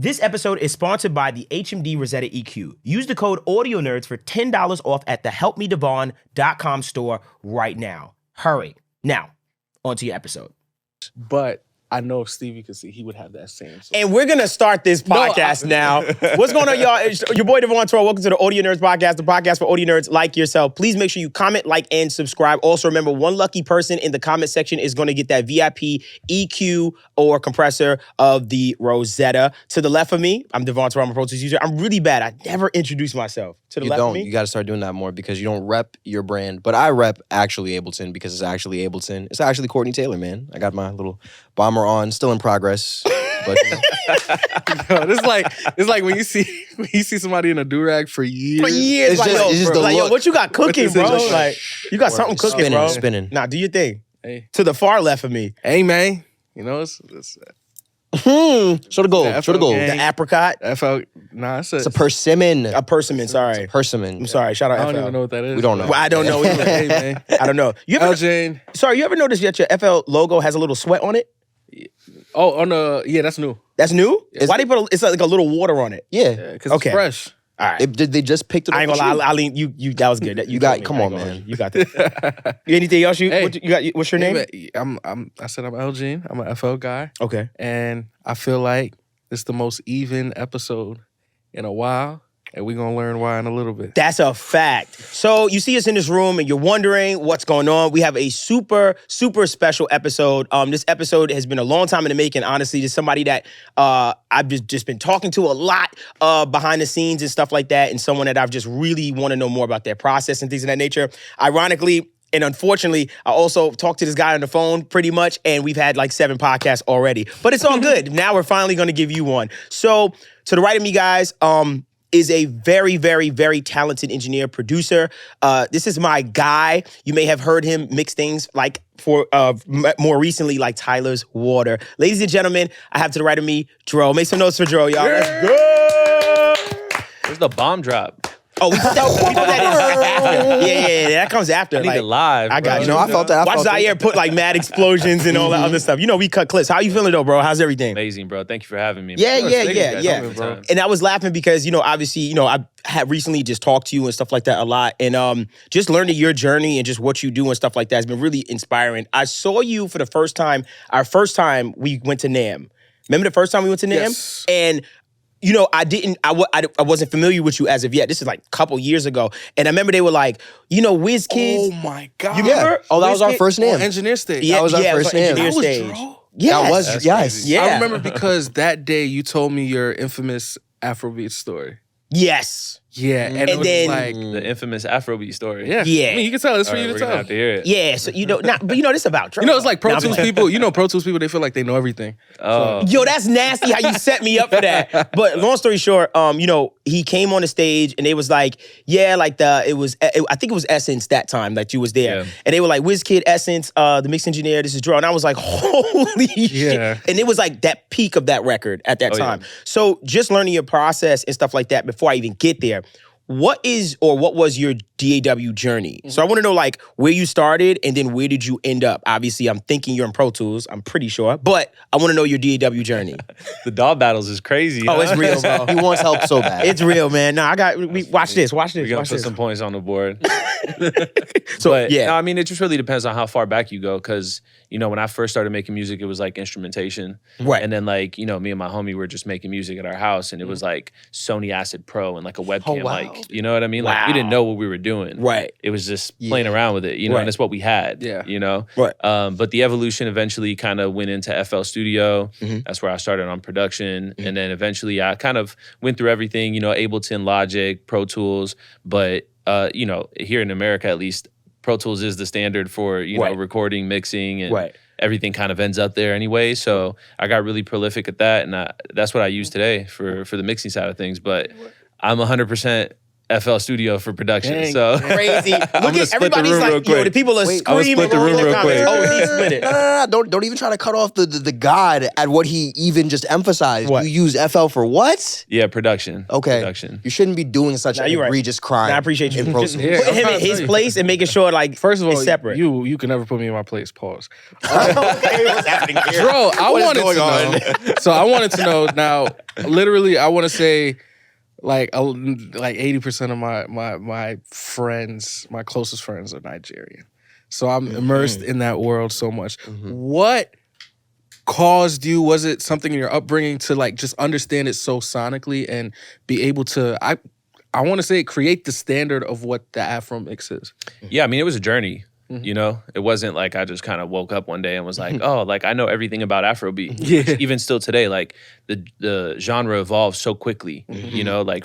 This episode is sponsored by the HMD Rosetta EQ. Use the code AudioNerds for $10 off at the helpmedevon.com store right now. Hurry. Now, on to your episode. But I know if Stevie could see, he would have that same. And we're going to start this podcast now. What's going on, y'all? It's your boy, Devvon Terrell. Welcome to the Audio Nerds Podcast, the podcast for audio nerds like yourself. Please make sure you comment, like, and subscribe. Also, remember, one lucky person in the comment section is going to get that VIP EQ or compressor of the Rosetta. To the left of me, I'm Devvon Terrell. I'm a Pro Tools user. I'm really bad. I never introduce myself. To the left of me. You got to start doing that more because you don't rep your brand. But I rep actually Ableton because it's actually Ableton. It's actually Courtney Taylor, man. I got my little bomber on, still in progress. But it's like when you see somebody in a do-rag for years. For years, It's like, just- yo, it's just bro, the like, yo, look. what you got cooking, bro? Just Like, you got something cooking, spinning, bro. spinning. Nah, do your thing. Hey, To the far left of me, hey, man. You know, it's show the gold. The Show the gold. FL the apricot, FL. Nah, it's It's a persimmon. a persimmon. Sorry, Persimmon. I'm sorry. Shout out I FL. don't even know what that is. We don't know. Well, I don't know either. Hey, man. I don't know. You ever? Jane. Sorry, you ever noticed that your FL logo has a little sweat on it? Oh, on the that's new. That's new. Why they put? It's like a little water on it. Yeah. Because Okay. it's fresh. All right. Did they just picked it up? I ain't gonna lie, Eileen. You that was good. You got- told me. come I on, ain't gonna man. lie. You got that. Anything else? Hey. What you got? What's your name? Hey, man, I said I'm Elgene. I'm an FL guy, Okay. and I feel like it's the most even episode in a while, and we're gonna learn why in a little bit. That's a fact. So you see us in this room and you're wondering what's going on. We have a super, super special episode. This episode has been a long time in the making, honestly. There's somebody that I've just been talking to a lot behind the scenes and stuff like that, and someone that I've just really want to know more about their process and things of that nature. Ironically, and unfortunately, I also talked to this guy on the phone pretty much, and we've had like 7 podcasts already. But it's all good. Now we're finally going to give you one. So to the right of me, guys, is a very, very, very talented engineer, producer. This is my guy. You may have heard him mix things like for more recently, like Tyla's Water. Ladies and gentlemen, I have to the right of me, Dro. Make some notes for Dro, y'all. Let's go. Where's the bomb drop? Oh, we put that in after. Yeah, that comes after. I need it live. I got bro. you. No, I felt that. I Watch felt Zaire put like mad explosions and all that other stuff. You know, we cut clips. How you feeling though, bro? How's everything? Amazing, bro. Thank you for having me. Yeah, Of course, yeah, thank you yeah, guys yeah. for having me, bro. And I was laughing because, you know, obviously, you know, I had recently just talked to you and stuff like that a lot. And just learning your journey and just what you do and stuff like that has been really inspiring. I saw you for the first time, our first time we went to NAMM. Remember the first time we went to NAMM? Yes. And you know, I wasn't familiar with you as of yet. This is like a couple years ago. And I remember they were like, you know, Wizkid. Oh my God! You remember? Oh, that was our Wizkid? first On name. engineer stage. Yeah, That was our yeah, it first on name. engineer That was stage. Dro? Yes. That was That's yes. crazy. Yeah. I remember because that day you told me your infamous Afrobeat story. Yes. Yeah, and it And was then- like, The infamous Afrobeat story. yeah, Yeah. I mean, you can tell. It's All for right, you we're to gonna tell. have to hear it. Yeah. So, you know, but you know, this about Dro. You know, it's like Pro Nah, Tools people. You know, Pro Tools people. They feel like they know everything. Oh, Yo, that's nasty how you set me up for that. But long story short, you know, he came on the stage and they was like, yeah, like I think it was Essence that time that you was there. Yeah. And they were like, Wizkid, Essence, the mix engineer, this is Dro. And I was like, holy Yeah. shit. And it was like that peak of that record at that Oh, yeah. time. So just learning your process and stuff like that before I even get there, what was your DAW journey? So I want to know like where you started and then where did you end up? Obviously, I'm thinking you're in Pro Tools, I'm pretty sure, but I want to know your DAW journey. the DAW battles is crazy. Oh, huh? it's real, bro. He wants help so bad. It's real, man. No, watch this. We're gonna Watch put this. some points on the board. So But yeah. no, I mean, it just really depends on how far back you go. Because you know, when I first started making music, it was like instrumentation, Right. And then like you know, me and my homie were just making music at our house, and it was like Sony Acid Pro and like a webcam, wow. like you know what I mean? Like we didn't know what we were doing. Right. It was just playing around with it, you know, Right. and it's what we had. Yeah. You know. Right. But the evolution eventually kind of went into FL Studio. Mhm. That's where I started on production, and then eventually I kind of went through everything. You know, Ableton, Logic, Pro Tools, but you know, here in America at least, Pro Tools is the standard for you know Right. recording, mixing, and Right. everything kind of ends up there anyway. So I got really prolific at that, and that's what I use today for the mixing side of things. But I'm 100% FL Studio for production. Dang. So Crazy. Look gonna at split the everybody's room real like, yo, quick. the people are Wait, I'm gonna screaming split the all room in the real comments. quick. Oh, he split it. No. Don't even try to cut off the god at what he even just emphasized. What? You use FL for what? yeah, production. Okay. Production. You shouldn't be doing such Nah, an you're right. egregious crime. Nah, I appreciate you. in Pro Tools. Yeah. Putting I'm him trying in to his tell you. place and making sure like First of all, it's separate. you can never put me in my place. Pause. Okay, what's happening here? Bro, I What is wanted to going know. So I wanted to know now. Literally, I want to say, like 80% of my friends, my closest friends, are Nigerian. So I'm immersed in that world so much. What caused you? Was it something in your upbringing to like just understand it so sonically and be able to? I want to say create the standard of what the Afro mix is. Yeah, I mean, it was a journey. You know, it wasn't like I just kind of woke up one day and was like, oh, like I know everything about Afrobeat. Yeah. Even still today, like the genre evolves so quickly. You know, like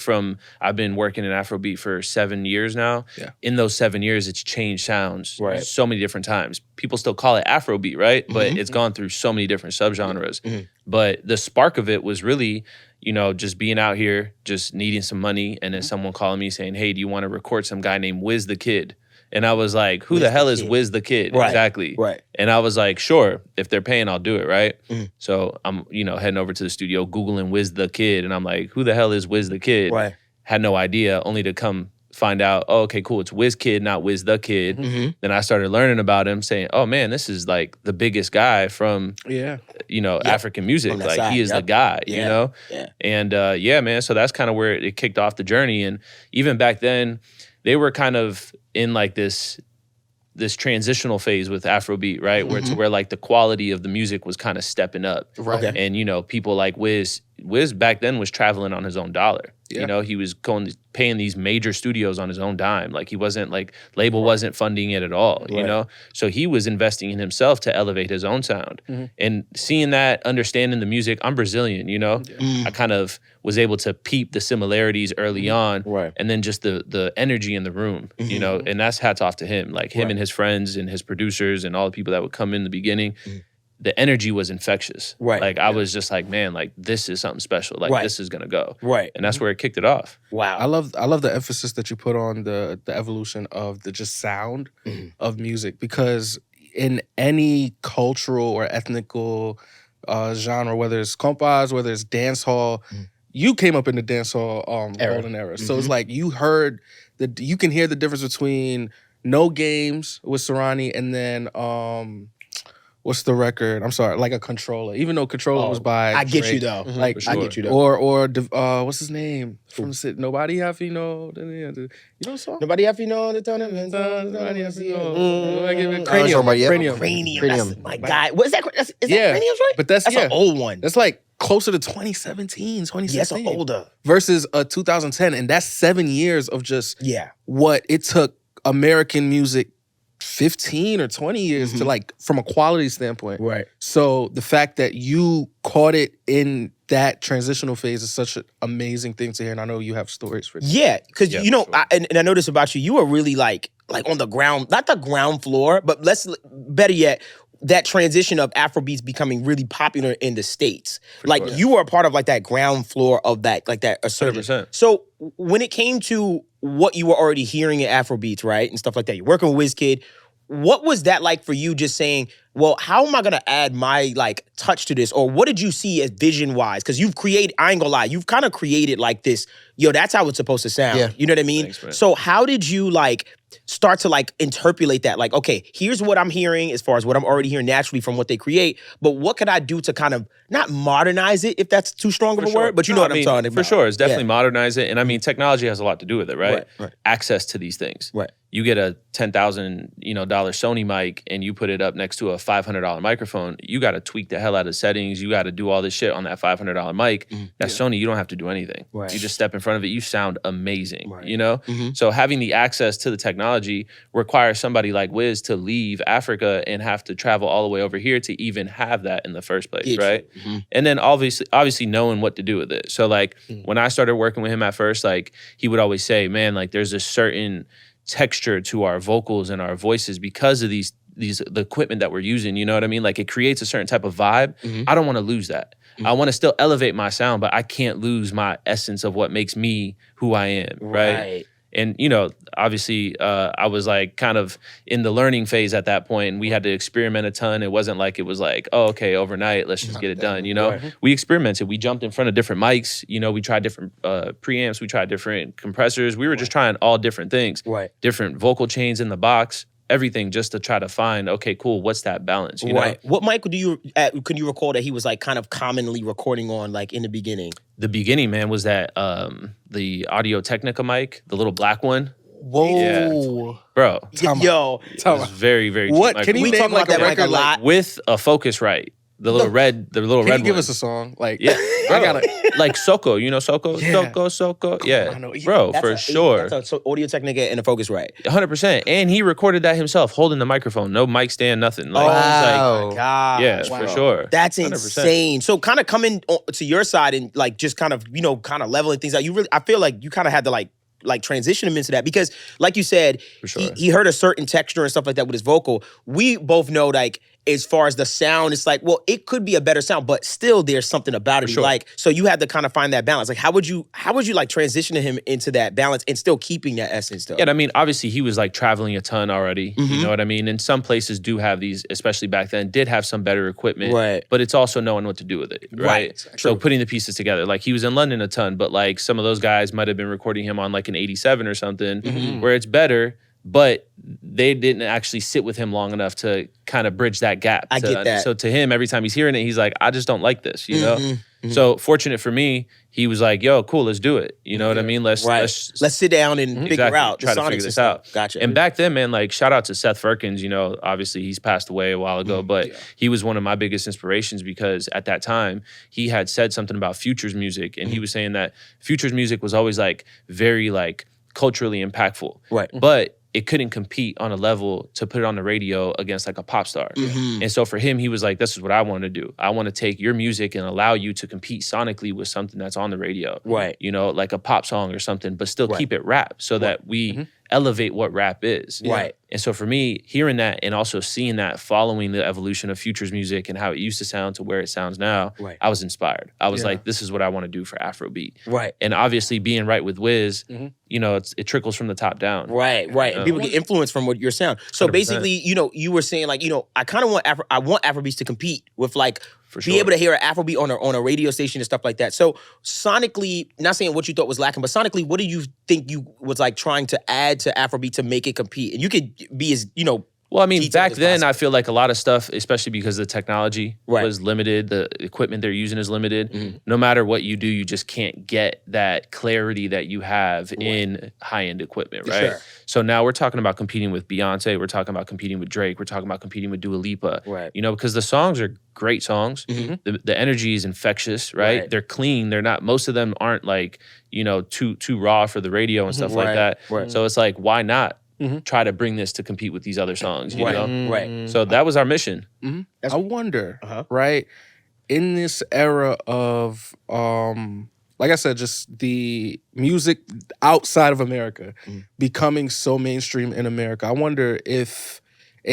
I've been working in Afrobeat for 7 years now. Yeah. In those 7 years, it's changed sounds Right. so many different times. People still call it Afrobeat, right? But it's gone through so many different subgenres. But the spark of it was really, you know, just being out here, just needing some money, and then someone calling me saying, hey, do you want to record some guy named Wizkid? And I was like, who the hell is Wizkid? Right. Exactly. Right. And I was like, sure, if they're paying, I'll do it, right? So I'm, you know, heading over to the studio, Googling Wizkid, and I'm like, who the hell is Wizkid? Right. Had no idea, only to come find out, oh, okay, cool, it's Wizkid, not Wizkid. Then I started learning about him, saying, oh man, this is like the biggest guy from, Yeah. you know, African music. From that Like side, he is the yep. guy, you Yeah. know? Yeah. And yeah, man, so that's kind of where it kicked off the journey. And even back then, they were kind of in like this transitional phase with Afrobeat, right? Where like the quality of the music was kind of stepping up. Right. Okay. And, you know, people like Wiz back then was traveling on his own dollar. Yeah. You know, he was paying these major studios on his own dime. Like he wasn't like, label wasn't funding it at all, you Right. know? So he was investing in himself to elevate his own sound. And seeing that, understanding the music, I'm Brazilian, you know? I kind of was able to peep the similarities early on. Right. And then just the energy in the room, you know? And that's hats off to him. Like him and his friends and his producers and all the people that would come in the beginning. The energy was infectious. Right. Like I was just like, man, like this is something special. Like Right. this is gonna go. Right. And that's where it kicked it off. Wow. I love the emphasis that you put on the evolution of the just sound of music, because in any cultural or ethnical genre, whether it's compas, whether it's dance hall, you came up in the dance hall Era. golden era. So it's like you can hear the difference between No Games with Serrani and then what's the record? I'm sorry, like a Controller. Even though Controller was by I get Drake. you though. Like For I sure. get you though. or what's his name from the city? Nobody have you know. You know the song? Nobody have you know the tournament. Nobody have you know. Mm. Cranium. Cranium. Cranium. Cranium. That's my guy. What is that? Is that Yeah, Cranium's right? but that's an old one. That's like closer to 2017, 2016. Yeah, that's an older. versus 2010, and that's 7 years of just Yeah. what it took American music 15 or 20 years to like from a quality standpoint. Right. So the fact that you caught it in that transitional phase is such an amazing thing to hear, and I know you have stories for it. Yeah, because Yeah, you know, for sure. and I know this about you. You were really like on the ground, not the ground floor, but better yet, that transition of Afrobeats becoming really popular in the States. Like sure. you were a part of like that ground floor of that, like that resurgence. 100%. So when it came to what you were already hearing in Afrobeats, right, and stuff like that, you're working with Wizkid. What was that like for you? Just saying, well, how am I gonna add my like touch to this, or what did you see as vision wise? Because you've created, I ain't gonna lie, you've kind of created like this. Yo, that's how it's supposed to sound. Yeah. You know what I mean? Thanks, man. So how did you like start to like interpolate that? Like, okay, here's what I'm hearing as far as what I'm already hearing naturally from what they create, but what could I do to kind of not modernize it, if that's too strong of a word, but you know what I'm talking about. For sure, it's definitely Yeah. modernize it. And I mean, technology has a lot to do with it, right? Right. Access to these things. Right. You get a $10,000 dollar Sony mic and you put it up next to a $500 microphone. You got to tweak the hell out of settings. You got to do all this shit on that $500 mic. That Sony, you don't have to do anything. Right. You just step in front of it. You sound amazing. Right. You know. So having the access to the technology requires somebody like Wiz to leave Africa and have to travel all the way over here to even have that in the first place, Yeah. right? And then obviously knowing what to do with it. So like when I started working with him at first, like he would always say, man, like there's a certain texture to our vocals and our voices because of the equipment that we're using, you know what I mean? Like it creates a certain type of vibe. I don't want to lose that. I want to still elevate my sound, but I can't lose my essence of what makes me who I am, right? And, obviously I was like kind of in the learning phase at that point, and we had to experiment a ton. It wasn't like it was like, oh, okay, overnight, let's just get it done, We experimented. We jumped in front of different mics, we tried different preamps, we tried different compressors. We were just trying all different things. Right. Different vocal chains in the box, everything, just to try to find, okay, cool, what's that balance, you know? What mic could you recall that he was like kind of commonly recording on like in the beginning? The beginning, man, was that the Audio Technica mic, the little black one. Whoa. Yeah. Bro. Yo. It was very, very cheap. What? Can you name like a record lot? with a Focusrite? The little red Can red you give one. us a song? Like, Yeah, I gotta. like Soko, Soko? Yeah. Soko. Yeah, I know. bro, That's for sure. That's Audio Technica and a Focusrite. 100%. And he recorded that himself, holding the microphone, no mic stand, nothing. Like, Wow. my God. yeah, for sure. That's 100%. insane. So kind of coming to your side and like just kind of, kind of leveling things out. I feel like you kind of had to like transition him into that because like you said, For sure. he heard a certain texture and stuff like that with his vocal. We both know like as far as the sound, it's like, well, it could be a better sound, but still there's something about it you sure. like. So you had to kind of find that balance. Like how would you like transition him into that balance and still keeping that essence though? Yeah, I mean, obviously he was like traveling a ton already. Mm-hmm. You know what I mean? And some places do have these, especially back then, did have some better equipment. Right. But it's also knowing what to do with it. Right. So putting the pieces together. Like he was in London a ton, but like some of those guys might have been recording him on like an 87 or something where it's better, but they didn't actually sit with him long enough to kind of bridge that gap. I get that. So to him, every time he's hearing it, he's like, I just don't like this, know? So fortunate for me, he was like, yo, cool, let's do it. You know what I mean? Let's sit down and figure out the try to sonics figure and this stuff. out. Gotcha. And back then, man, like shout out to Seth Firkins, obviously he's passed away a while ago, but he was one of my biggest inspirations because at that time he had said something about Future's music and he was saying that Future's music was always like very like culturally impactful. Right. But it couldn't compete on a level to put it on the radio against like a pop star. And so for him, he was like, this is what I want to do. I want to take your music and allow you to compete sonically with something that's on the radio. Right. Like a pop song or something, but still keep it rap so that we elevate what rap is. Right. And so for me, hearing that and also seeing that, following the evolution of Future's music and how it used to sound to where it sounds now, I was inspired. I was like, this is what I want to do for Afrobeat. Right. And obviously being right with Wiz, it trickles from the top down. Right. And people get influenced from what your sound. So 100%. basically, you were saying like, I kind of want Afrobeats to compete with like For be sure. able to hear an Afrobeat on a radio station and stuff like that. So sonically, not saying what you thought was lacking, but sonically, what do you think you was like trying to add to Afrobeat to make it compete? And you could be as Well, I mean, detailed back as then, possible. I feel like a lot of stuff, especially because the technology was limited, the equipment they're using is limited. No matter what you do, you just can't get that clarity that you have in high-end equipment, right? Sure. So now we're talking about competing with Beyonce, we're talking about competing with Drake, we're talking about competing with Dua Lipa, Right. Because the songs are great songs. The energy is infectious, right? Right. They're clean. They're not, most of them aren't like, too raw for the radio and stuff like Right. that. Right. So it's like, why not try to bring this to compete with these other songs, you know? Right. So that was our mission. I wonder, right? In this era of, like I said, just the music outside of America becoming so mainstream in America, I wonder if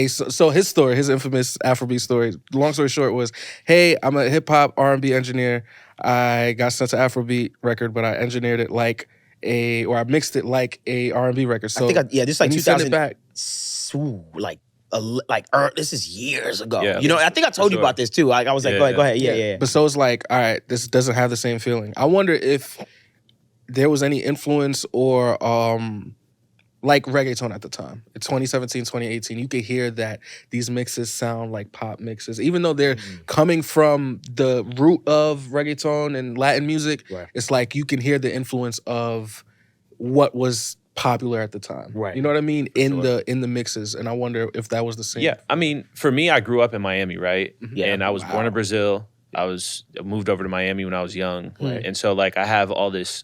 so his story, his infamous Afrobeat story, long story short was, hey, I'm a hip hop R&B engineer. I got sent to Afrobeat record, but I engineered it like or I mixed it like a R&B record. So I think this is like when you send 2000 it back, this is years ago. Yeah, I think I told you sure. about this too. I was like, Yeah, go ahead. Yeah. But so it's like, all right, this doesn't have the same feeling. I wonder if there was any influence or like reggaeton at the time. In 2017, 2018, you could hear that these mixes sound like pop mixes. Even though they're coming from the root of reggaeton and Latin music, it's like you can hear the influence of what was popular at the time. Right. You know what I mean? In the mixes. And I wonder if that was the same. Yeah. I mean, for me, I grew up in Miami, right? Yeah. And I was born in Brazil. I moved over to Miami when I was young. And so like I have all this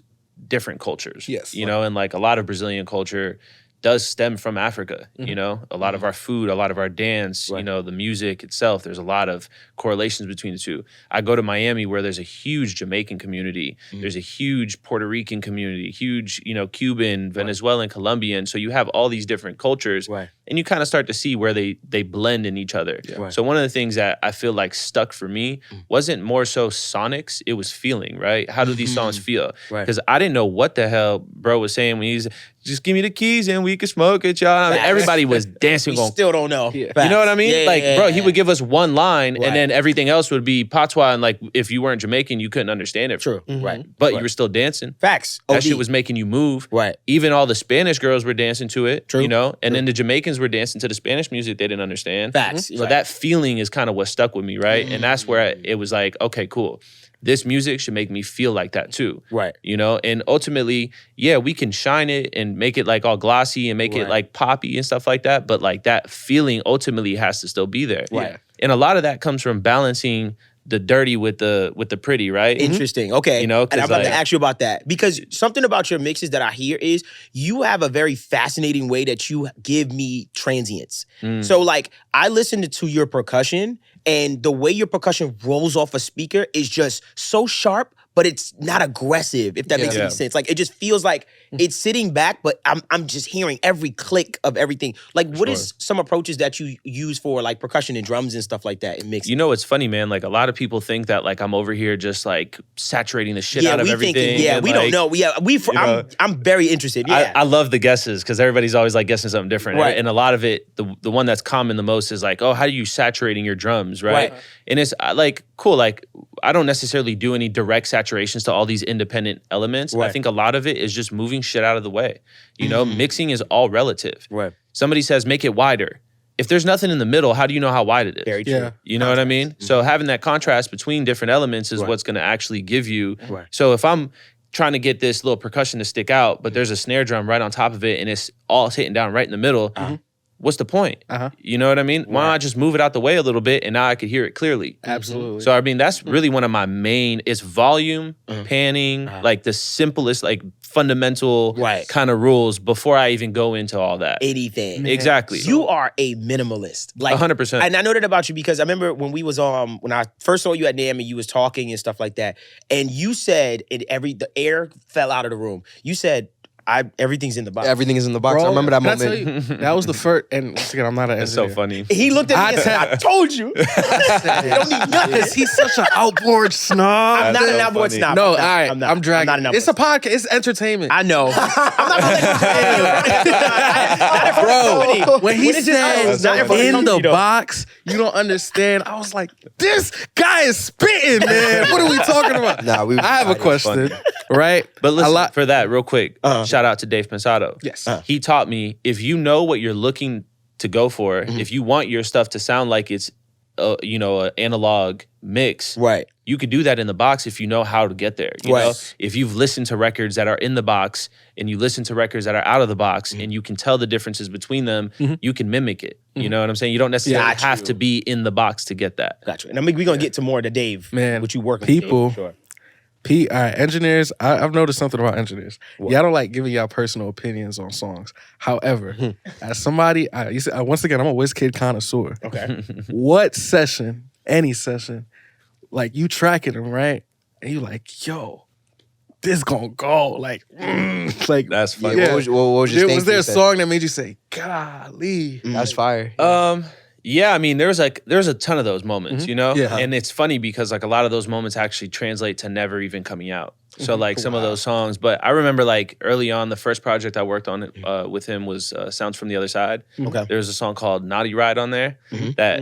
different cultures. Yes. And like a lot of Brazilian culture does stem from Africa, a lot of our food, a lot of our dance, the music itself, there's a lot of correlations between the two. I go to Miami where there's a huge Jamaican community, there's a huge Puerto Rican community, huge, Cuban, Venezuelan, Colombian. So you have all these different cultures. Right. and you kind of start to see where they blend in each other. Right. So one of the things that I feel like stuck for me wasn't more so sonics, it was feeling, right? How do these songs feel? Right. Because I didn't know what the hell bro was saying when he's just give me the keys and we can smoke it, y'all. I mean, Facts. everybody was dancing We going, still don't know. Yeah. Facts. you know what I mean? Yeah, like, yeah, bro, yeah, he would give us one line Right. and then everything else would be patois. And like, if you weren't Jamaican, you couldn't understand it. True. Right. But Right. you were still dancing. Facts. That OD. shit was making you move. Right. Even all the Spanish girls were dancing to it. True. You know? And then the Jamaicans were dancing to the Spanish music they didn't understand. Facts. So Right. that feeling is kind of what stuck with me, right? And that's where it was like, okay, cool. This music should make me feel like that too. Right. You know, and ultimately, yeah, we can shine it and make it like all glossy and make it Right. like poppy and stuff like that. But like that feeling ultimately has to still be there. Right. And a lot of that comes from balancing the dirty with the pretty, right? Interesting. Okay. You know, and I'm 'cause, about to like- ask you about that because something about your mixes that I hear is you have a very fascinating way that you give me transients. So like I listened to your percussion and the way your percussion rolls off a speaker is just so sharp, but it's not aggressive, if that makes Yeah. any sense. Like it just feels like it's sitting back, but I'm just hearing every click of everything. Like what is some approaches that you use for like percussion and drums and stuff like that in mixing? You know, it's funny, man. Like a lot of people think that like I'm over here just like saturating the shit out of we everything. thinking, yeah, and, we like, don't know. Yeah, know. I'm very interested. Yeah. I love the guesses because everybody's always like guessing something different. Right. And a lot of it, the one that's common the most is like, oh, how are you saturating your drums, right? Right. And it's like, cool, like I don't necessarily do any direct saturations to all these independent elements. I Right. think a lot of it is just moving shit out of the way. You know, mixing is all relative. Right. Somebody says, make it wider. If there's nothing in the middle, how do you know how wide it is? Very true. Yeah. You know what I mean? So having that contrast between different elements is Right. what's going to actually give you. Right. So if I'm trying to get this little percussion to stick out, but there's a snare drum right on top of it and it's all hitting down right in the middle, what's the point? You know what I mean? Why not just move it out the way a little bit and now I could hear it clearly? Absolutely. So I mean, that's really one of my main. It's volume, panning, like the simplest, like fundamental Right. kind of rules before I even go into all that. Anything. Exactly. You are a minimalist. Like 100%. And I know that about you because I remember when we was when I first saw you at NAMM and you was talking and stuff like that, and you said the air fell out of the room. You said everything's in the box. Everything is in the box. Bro, I remember that can I moment. tell you, that was the first, and once again, I'm not an That's so engineer. funny. He looked at me and said, I told you. You don't need nothing. Because he's such an outboard snob. I'm not so an outboard funny. snob. No, all I'm not. right, I'm not. I'm dragging. I'm not an It's a outboard podcast. It's entertainment. I know. I'm not gonna let you Bro, when he it's just us, said not in front of in the company, though. box, you don't understand. I was like, this guy is spitting, man. What are we talking about? Nah, we- I have a it's question, right? But listen, a lot. for that, real quick, shout out to Dave Pensado. Yes. He taught me if you know what you're looking to go for, if you want your stuff to sound like it's, an analog mix, Right. you could do that in the box if you know how to get there. You know, Right. if you've listened to records that are in the box and you listen to records that are out of the box and you can tell the differences between them, you can mimic it. You know what I'm saying? You don't necessarily Got have you. to be in the box to get that. Gotcha. And I mean, we're going to get to more of the Dave. Man, What you working people- with Dave, for sure. All right, engineers, I've noticed something about engineers. Y'all don't like giving y'all personal opinions on songs. However, as somebody, once again, I'm a Wizkid connoisseur. Okay. What session, any session, like you tracking them, right? And you like, yo, this gonna go. Like, like That's Yeah, funny. What was your was stance there a to that? song that made you say, golly? That's fire. Yeah, I mean, there's a ton of those moments, you know? Yeah. And it's funny because like a lot of those moments actually translate to never even coming out. So like some of those songs, but I remember like early on, the first project I worked on with him was Sounds from the Other Side. Okay. There was a song called Naughty Ride on there that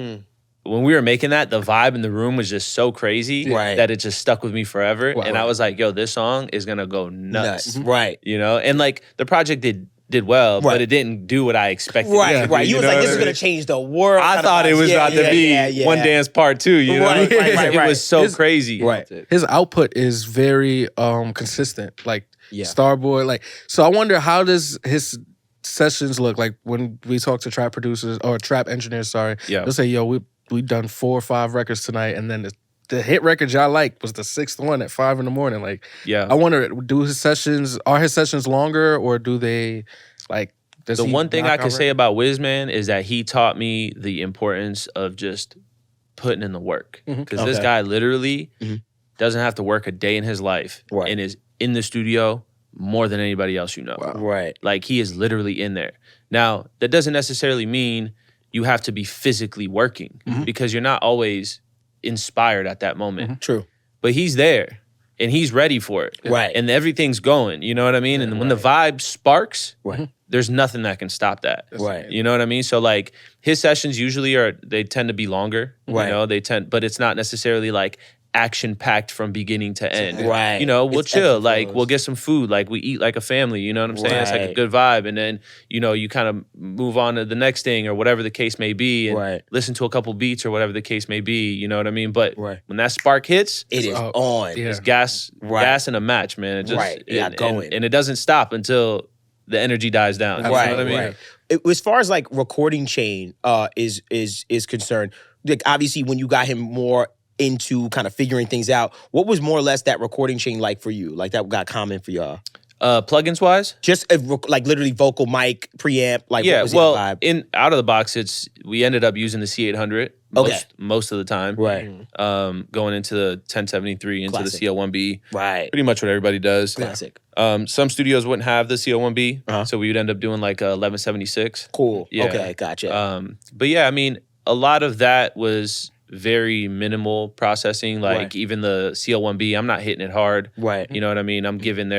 when we were making that, the vibe in the room was just so crazy Right. that it just stuck with me forever. Wow. And I was like, yo, this song is gonna go nuts. Right. You know? And like the project did well, Right. but it didn't do what I expected. it Right. to do, Right. You was know like, what this I is going mean? to change the world. I kind of thought it vibes. was Yeah, about to be One Dance Part 2, you know? Right, right, right. It was so His- crazy. Right. His output is very consistent. Like Yeah. Starboy, like so. I wonder how does his sessions look like when we talk to trap producers or trap engineers. Sorry, Yeah. they'll say, "Yo, we done 4 or 5 records tonight," and then the hit record y'all like was the 6th one at 5 in the morning. Like, Yeah. I wonder, are his sessions longer or do they like? Does The he one thing knock I out can say records? about Wizman is that he taught me the importance of just putting in the work. Because this Okay. guy literally doesn't have to work a day in his life Right. and is in the studio more than anybody else you know. Right. Like he is literally in there. Now, that doesn't necessarily mean you have to be physically working because you're not always inspired at that moment. True. But he's there and he's ready for it. Right. And everything's going, you know what I mean? And when the vibe sparks, Right. there's nothing that can stop that. Right. You know what I mean? So like his sessions usually they tend to be longer. Right. You know, but it's not necessarily like action packed from beginning to end. Right. You know, we'll It's chill. ebbs and Like flows. we'll get some food. Like we eat like a family. You know what I'm saying? It's like a Right. good vibe. And then, you know, you kind of move on to the next thing or whatever the case may be. And Right. listen to a couple beats or whatever the case may be. You know what I mean? But Right. when that spark hits, It is Oh, on. yeah. it's gas in a match, man. It just, Right. Yeah, going. and it doesn't stop until the energy dies down. You know Right, what I mean? right. As far as like recording chain is concerned, like obviously when you got him more into kind of figuring things out, what was more or less that recording chain like for you? Like that got common for y'all? Plugins wise, Just like literally vocal mic preamp. Like yeah. what was your Well, vibe? out of the box, we ended up using the C800 Okay. most of the time. Right, Going into the 1073 into Classic. the CL1B, right. pretty much what everybody does. Classic. Some studios wouldn't have the CL1B, Uh-huh. so we would end up doing like a 1176. Cool. Yeah. Okay, gotcha. But yeah, I mean, a lot of that was very minimal processing. Like Right. even the CL1B, I'm not hitting it hard. Right. You know what I mean? I'm giving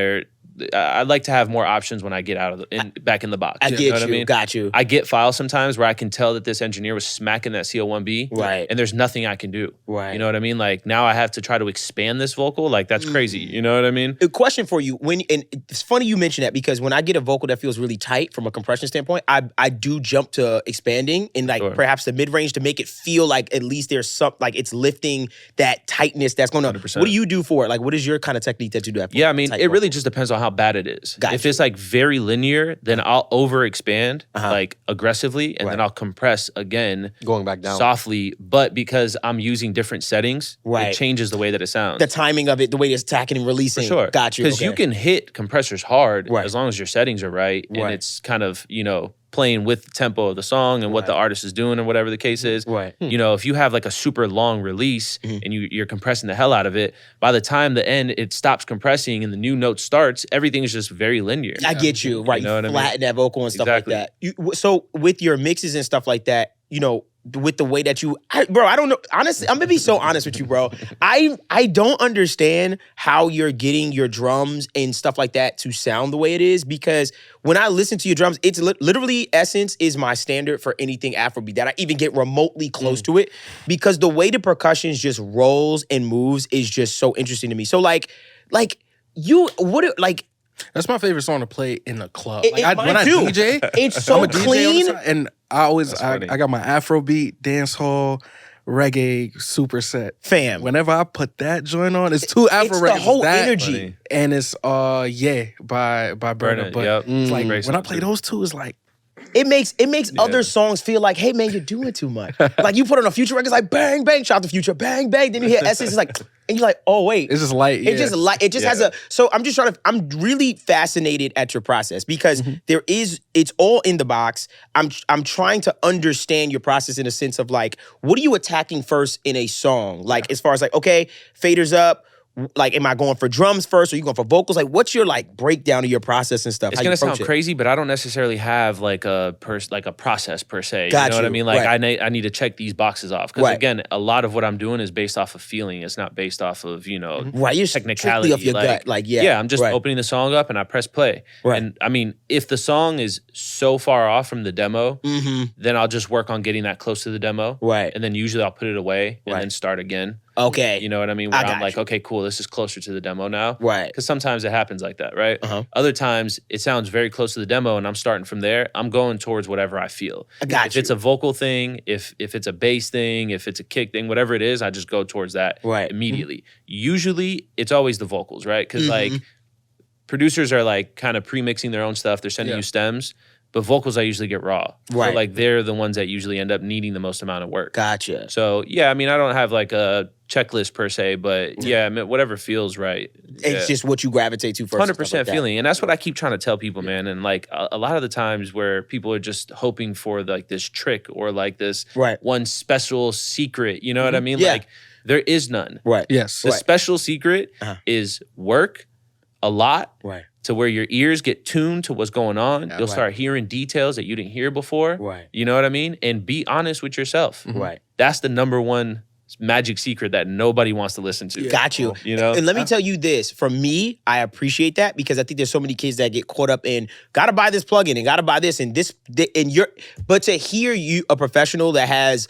I'd like to have more options when I get out of back in the box. I You get know what you. I mean? Got you. I get files sometimes where I can tell that this engineer was smacking that CL1B, Right. and there's nothing I can do. Right. You know what I mean? Like now I have to try to expand this vocal. Like that's crazy. You know what I mean? A question for you. And it's funny you mention that because when I get a vocal that feels really tight from a compression standpoint, I do jump to expanding and like Sure. perhaps the mid range to make it feel like at least there's some like it's lifting that tightness that's going on. 100%. What do you do for it? Like what is your kind of technique that you do? Yeah, I mean, tight it really vocal? just depends on how bad it is. Got If you. it's like very linear, then I'll over expand like aggressively, and then Right. I'll compress again Going back down. softly. But because I'm using different settings, Right. it changes the way that it sounds. the timing of it, the way it's attacking and For releasing. sure. Got you. Because you Okay. can hit compressors hard Right. as long as your settings are right, and Right. it's kind of, you know, playing with the tempo of the song and what the artist is doing or whatever the case is. Right. You know, if you have like a super long release and you're compressing the hell out of it, by the time the end it stops compressing and the new note starts, everything is just very linear. I get you. Right. You know what I mean? Flatten that vocal and stuff Exactly. like that. So with your mixes and stuff like that, you know, with the way that bro, I don't know. Honestly, I'm gonna be so honest with you, bro. I don't understand how you're getting your drums and stuff like that to sound the way it is because when I listen to your drums, it's literally Essence is my standard for anything Afrobeat that I even get remotely close to it because the way the percussions just rolls and moves is just so interesting to me. So like you like That's my favorite song to play in the club. It- Like, mine when I too. DJ, it's I'm so a DJ on the clean. side, and I always funny. I got my Afrobeat, dancehall, reggae superset. Fam. Whenever I put that joint on, it's two Afro It's the records. whole that, energy. Funny. and it's yeah by Burna. Burna, But yep. it's like Great when I song, play too. those two, it's like It makes other songs feel like, hey man, you're doing too much. Like you put on a Future record, it's like bang bang, shout out to Future, bang bang. Then you hear Essence, it's like, and you're like, oh wait, it's just light. it just like it just has a. So I'm really fascinated at your process because it's all in the box. I'm trying to understand your process in a sense of like, what are you attacking first in a song? Like as far as like, okay, faders up. Like, am I going for drums first? Or are you going for vocals? Like, what's your like breakdown of your process and stuff? It's How you gonna approach sound it? crazy, but I don't necessarily have like a process per se. Got you know what I you, mean? Like right. I need to check these boxes off because Right. again, a lot of what I'm doing is based off of feeling. It's not based off of Right, you're technicality strictly off your gut. Like, yeah. I'm just right. opening the song up and I press play. Right. And I mean, if the song is so far off from the demo, then I'll just work on getting that close to the demo. Right. And then usually I'll put it away and Right. then start again. Okay. You know what I mean? I Where got I'm like, you. okay, cool, this is closer to the demo now. Right. Because sometimes it happens like that, right? Uh-huh. Other times it sounds very close to the demo and I'm starting from there. I'm going towards whatever I feel. I got If you. it's a vocal thing, if it's a bass thing, if it's a kick thing, whatever it is, I just go towards that Right. immediately. Usually it's always the vocals, right? Because Mm-hmm. like producers are like kind of pre-mixing their own stuff. They're sending you stems. But vocals I usually get raw. Right. So like they're the ones that usually end up needing the most amount of work. Gotcha. So yeah, I mean I don't have like a checklist per se, but yeah, I mean, whatever feels right. It's just what you gravitate to first. 100% feeling, and that's what I keep trying to tell people, man. And like a lot of the times where people are just hoping for like this trick or like this Right. one special secret, you know what I mean? Yeah. Like there is none. Right. yes. The special secret Uh-huh. is work, a lot Right. to where your ears get tuned to what's going on. You'll Right. start hearing details that you didn't hear before. Right. You know what I mean? And be honest with yourself. Right. That's the number one magic secret that nobody wants to listen to. Got you. You know? And let me tell you this. For me, I appreciate that because I think there's so many kids that get caught up in gotta buy this plugin and gotta buy this and this and but to hear you, a professional that has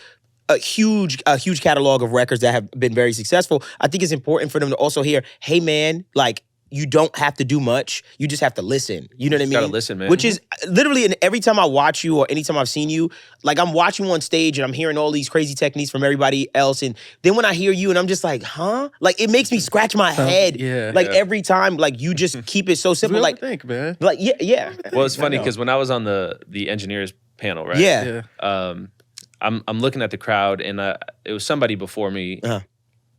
a huge catalog of records that have been very successful, I think it's important for them to also hear, hey man, like you don't have to do much. You just have to listen. You know what I mean? gotta listen, man. Which is literally, and every time I watch you or anytime I've seen you, like I'm watching you on stage and I'm hearing all these crazy techniques from everybody else. And then when I hear you and I'm just like, huh? Like it makes me scratch my head. Yeah. Like every time, like you just keep it so simple. Like, think, man. like yeah. Well, it's funny because when I was on the engineers panel, right? Yeah. I'm looking at the crowd and it was somebody before me.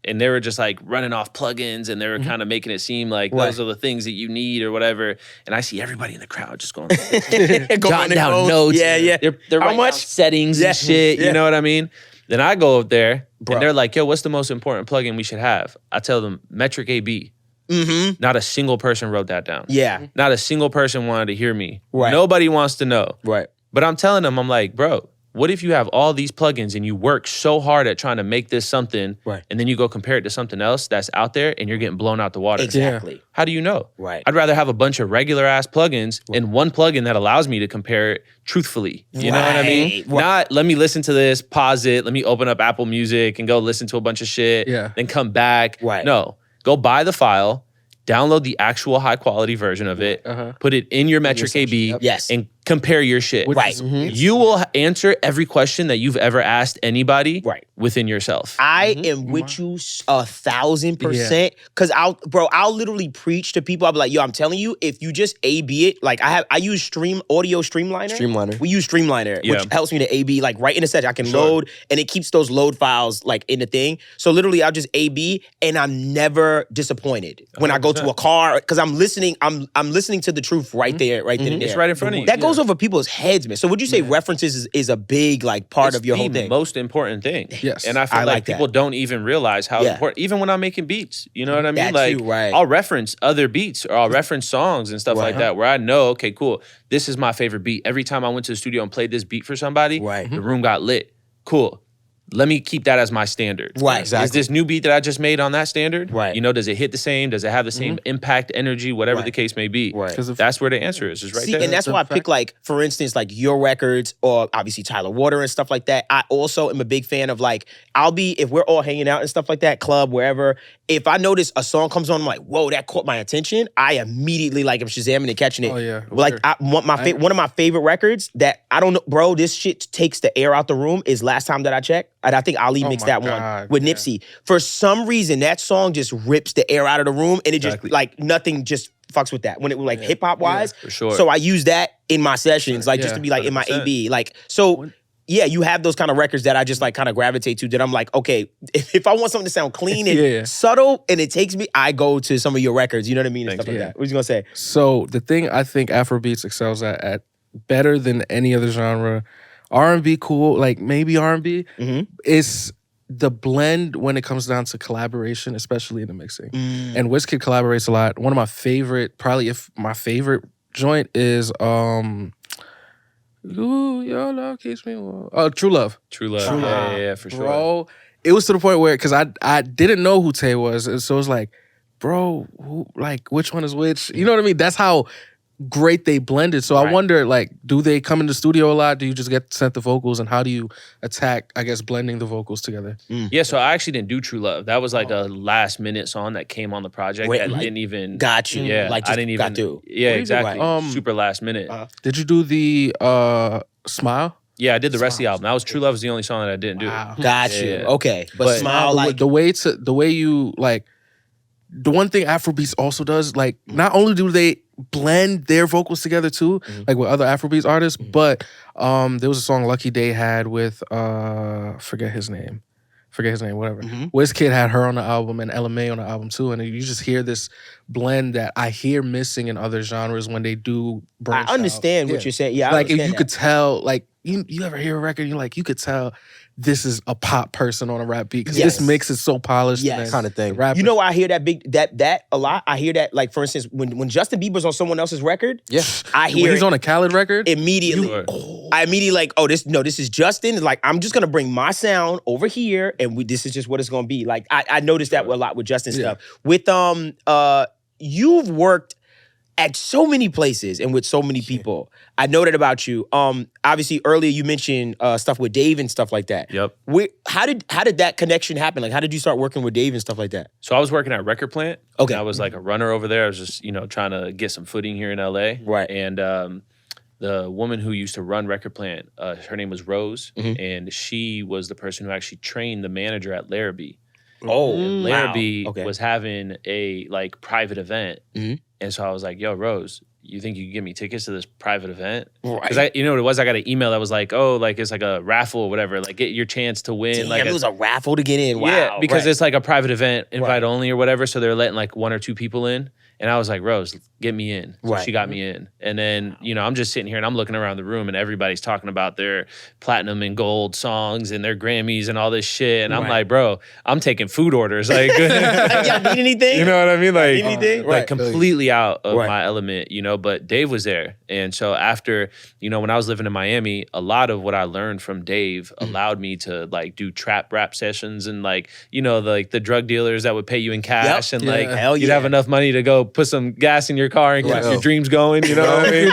And they were just like running off plugins and they were kind of making it seem like those are the things that you need or whatever. And I see everybody in the crowd just going, jotting down notes. Yeah. They're writing out settings and shit. You know what I mean? Then I go up there and they're like, yo, what's the most important plugin we should have? I tell them metric AB. Not a single person wrote that down. Yeah. Not a single person wanted to hear me. Right. Nobody wants to know. Right. But I'm telling them, I'm like, bro, what if you have all these plugins and you work so hard at trying to make this something, and then you go compare it to something else that's out there and you're getting blown out the water? Exactly. How do you know? Right. I'd rather have a bunch of regular ass plugins and one plugin that allows me to compare it truthfully. You know what I mean? Right. Not let me listen to this, pause it, let me open up Apple Music and go listen to a bunch of shit, then come back. Right. No, go buy the file, download the actual high quality version of it, put it in your metric AB, Yes. and compare your shit. Right. You will answer every question that you've ever asked anybody within yourself. I am with you 1,000%. Cause I'll literally preach to people. I'll be like, yo, I'm telling you, if you just A/B it, like I use audio Streamliner. We use Streamliner, which helps me to A/B like right in a session. I can load and it keeps those load files like in the thing. So literally I'll just A/B and I'm never disappointed when I go to a car because I'm listening to the truth right there, right then and there. It's right in front of you. That goes over people's heads, man. So would you say references is a big like part of your whole thing? Most important thing. Yes. And I feel like people don't even realize how important, even when I'm making beats, you know what I mean? That Like I'll reference other beats or I'll reference songs and stuff like that where I know, okay, cool, this is my favorite beat. Every time I went to the studio and played this beat for somebody, the room got lit. Cool. Let me keep that as my standard. Right. Exactly. Is this new beat that I just made on that standard? Right. You know, does it hit the same? Does it have the same impact, energy, whatever the case may be? Right. That's where the answer is right there. And that's why I pick like, for instance, like your records or obviously Tyler Water and stuff like that. I also am a big fan of like, if we're all hanging out and stuff like that, club, wherever, if I notice a song comes on, I'm like, whoa, that caught my attention. I immediately like am Shazamming and catching it. Oh, yeah. Like one of my favorite records that I don't know, bro, this shit takes the air out the room is Last Time That I Checked. And I think Ali mixed that one with Nipsey. For some reason, that song just rips the air out of the room and it just like nothing just fucks with that. When it was like hip hop wise. For sure. So I use that in my sessions, like just to be like in my 100%. AB. Like, so yeah, you have those kind of records that I just like kind of gravitate to that I'm like, okay, if I want something to sound clean and subtle and it takes me, I go to some of your records, you know what I mean? And stuff like that. What was you gonna say? So the thing I think Afrobeats excels at better than any other genre, R&B cool, like maybe R&B, is the blend when it comes down to collaboration, especially in the mixing. And Wizkid collaborates a lot. One of my favorite, probably if my favorite joint is Ooh, your love keeps me warm. Oh, True Love. True Love. Yeah, for sure. Bro, it was to the point where, because I didn't know who Tay was. So it was like, bro, which one is which? You know what I mean? That's how great they blended. So I wonder, like, do they come in the studio a lot? Do you just get sent the vocals? And how do you attack, I guess, blending the vocals together? Yeah, so I actually didn't do True Love. That was like a last minute song that came on the project that didn't even... Got you. Yeah, like I didn't even... got through. Yeah, exactly. Right. Super last minute. Did you do the Smile? Yeah, I did the rest of the album. That was True Love was the only song that I didn't do. Got you. Yeah. Okay. But Smile, like... The way you, like... The one thing Afrobeats also does, like, not only do they blend their vocals together too, like with other Afrobeats artists, but there was a song Lucky Day had with forget his name, whatever. Wizkid had her on the album and LMA on the album too, and you just hear this blend that I hear missing in other genres when they do branch I understand out. what you're saying. Yeah, I like if understand you could tell, like you ever hear a record, you're like, you could tell this is a pop person on a rap beat because Yes. this mix is so polished. Yes. And then Kind of thing. the rappers- You know, I hear that a lot. I hear that, like, for instance, when Justin Bieber's on someone else's record, Yeah. I when hear he's on a Khaled record, immediately. Sure. I immediately like, this is Justin. It's like, I'm just gonna bring my sound over here, and this is just what it's gonna be. Like, I noticed that a lot with Justin stuff. With you've worked at so many places and with so many people. I know that about you. Obviously earlier you mentioned stuff with Dave and stuff like that. Yep. How did that connection happen? Like, how did you start working with Dave and stuff like that? So I was working at Record Plant. Okay. And I was like a runner over there. I was just, trying to get some footing here in LA. Right. And the woman who used to run Record Plant, her name was Rose, and she was the person who actually trained the manager at Larrabee. Oh, Larrabee wow. Okay. was having a like private event, and so I was like, "Yo, Rose, you think you can give me tickets to this private event?" Right. Because you know what it was? I got an email that was like, "Oh, like it's like a raffle or whatever. Like get your chance to win." Damn, like it was a raffle to get in. Wow. yeah, because right. it's like a private event, invite Right. only or whatever. So they're letting like 1 or 2 people in. And I was like, Rose, get me in. So Right. she got me in. And then, I'm just sitting here and I'm looking around the room and everybody's talking about their platinum and gold songs and their Grammys and all this shit. And I'm Right. like, bro, I'm taking food orders. Like, Y'all need anything? you know what I mean? Like, anything? like Right. completely out of Right. my element, but Dave was there. And so after, when I was living in Miami, a lot of what I learned from Dave allowed me to like do trap rap sessions and like, the drug dealers that would pay you in cash and like Hell you'd yeah. have enough money to go put some gas in your car and keep Right. your dreams going, you know what I mean?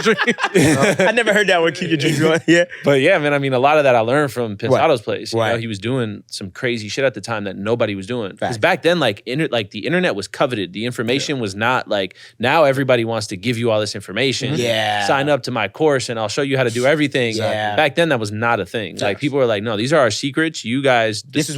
I never heard that one. Keep your dreams going. Yeah. But yeah, man, I mean, a lot of that I learned from Pensado's place. You know, Right. he was doing some crazy shit at the time that nobody was doing. Because Facts. back then, like the internet was coveted. The information was not like, now everybody wants to give you all this information. Yeah. Sign up to my course and I'll show you how to do everything. Yeah. Back then, that was not a thing. Like people were like, no, these are our secrets. You guys, This is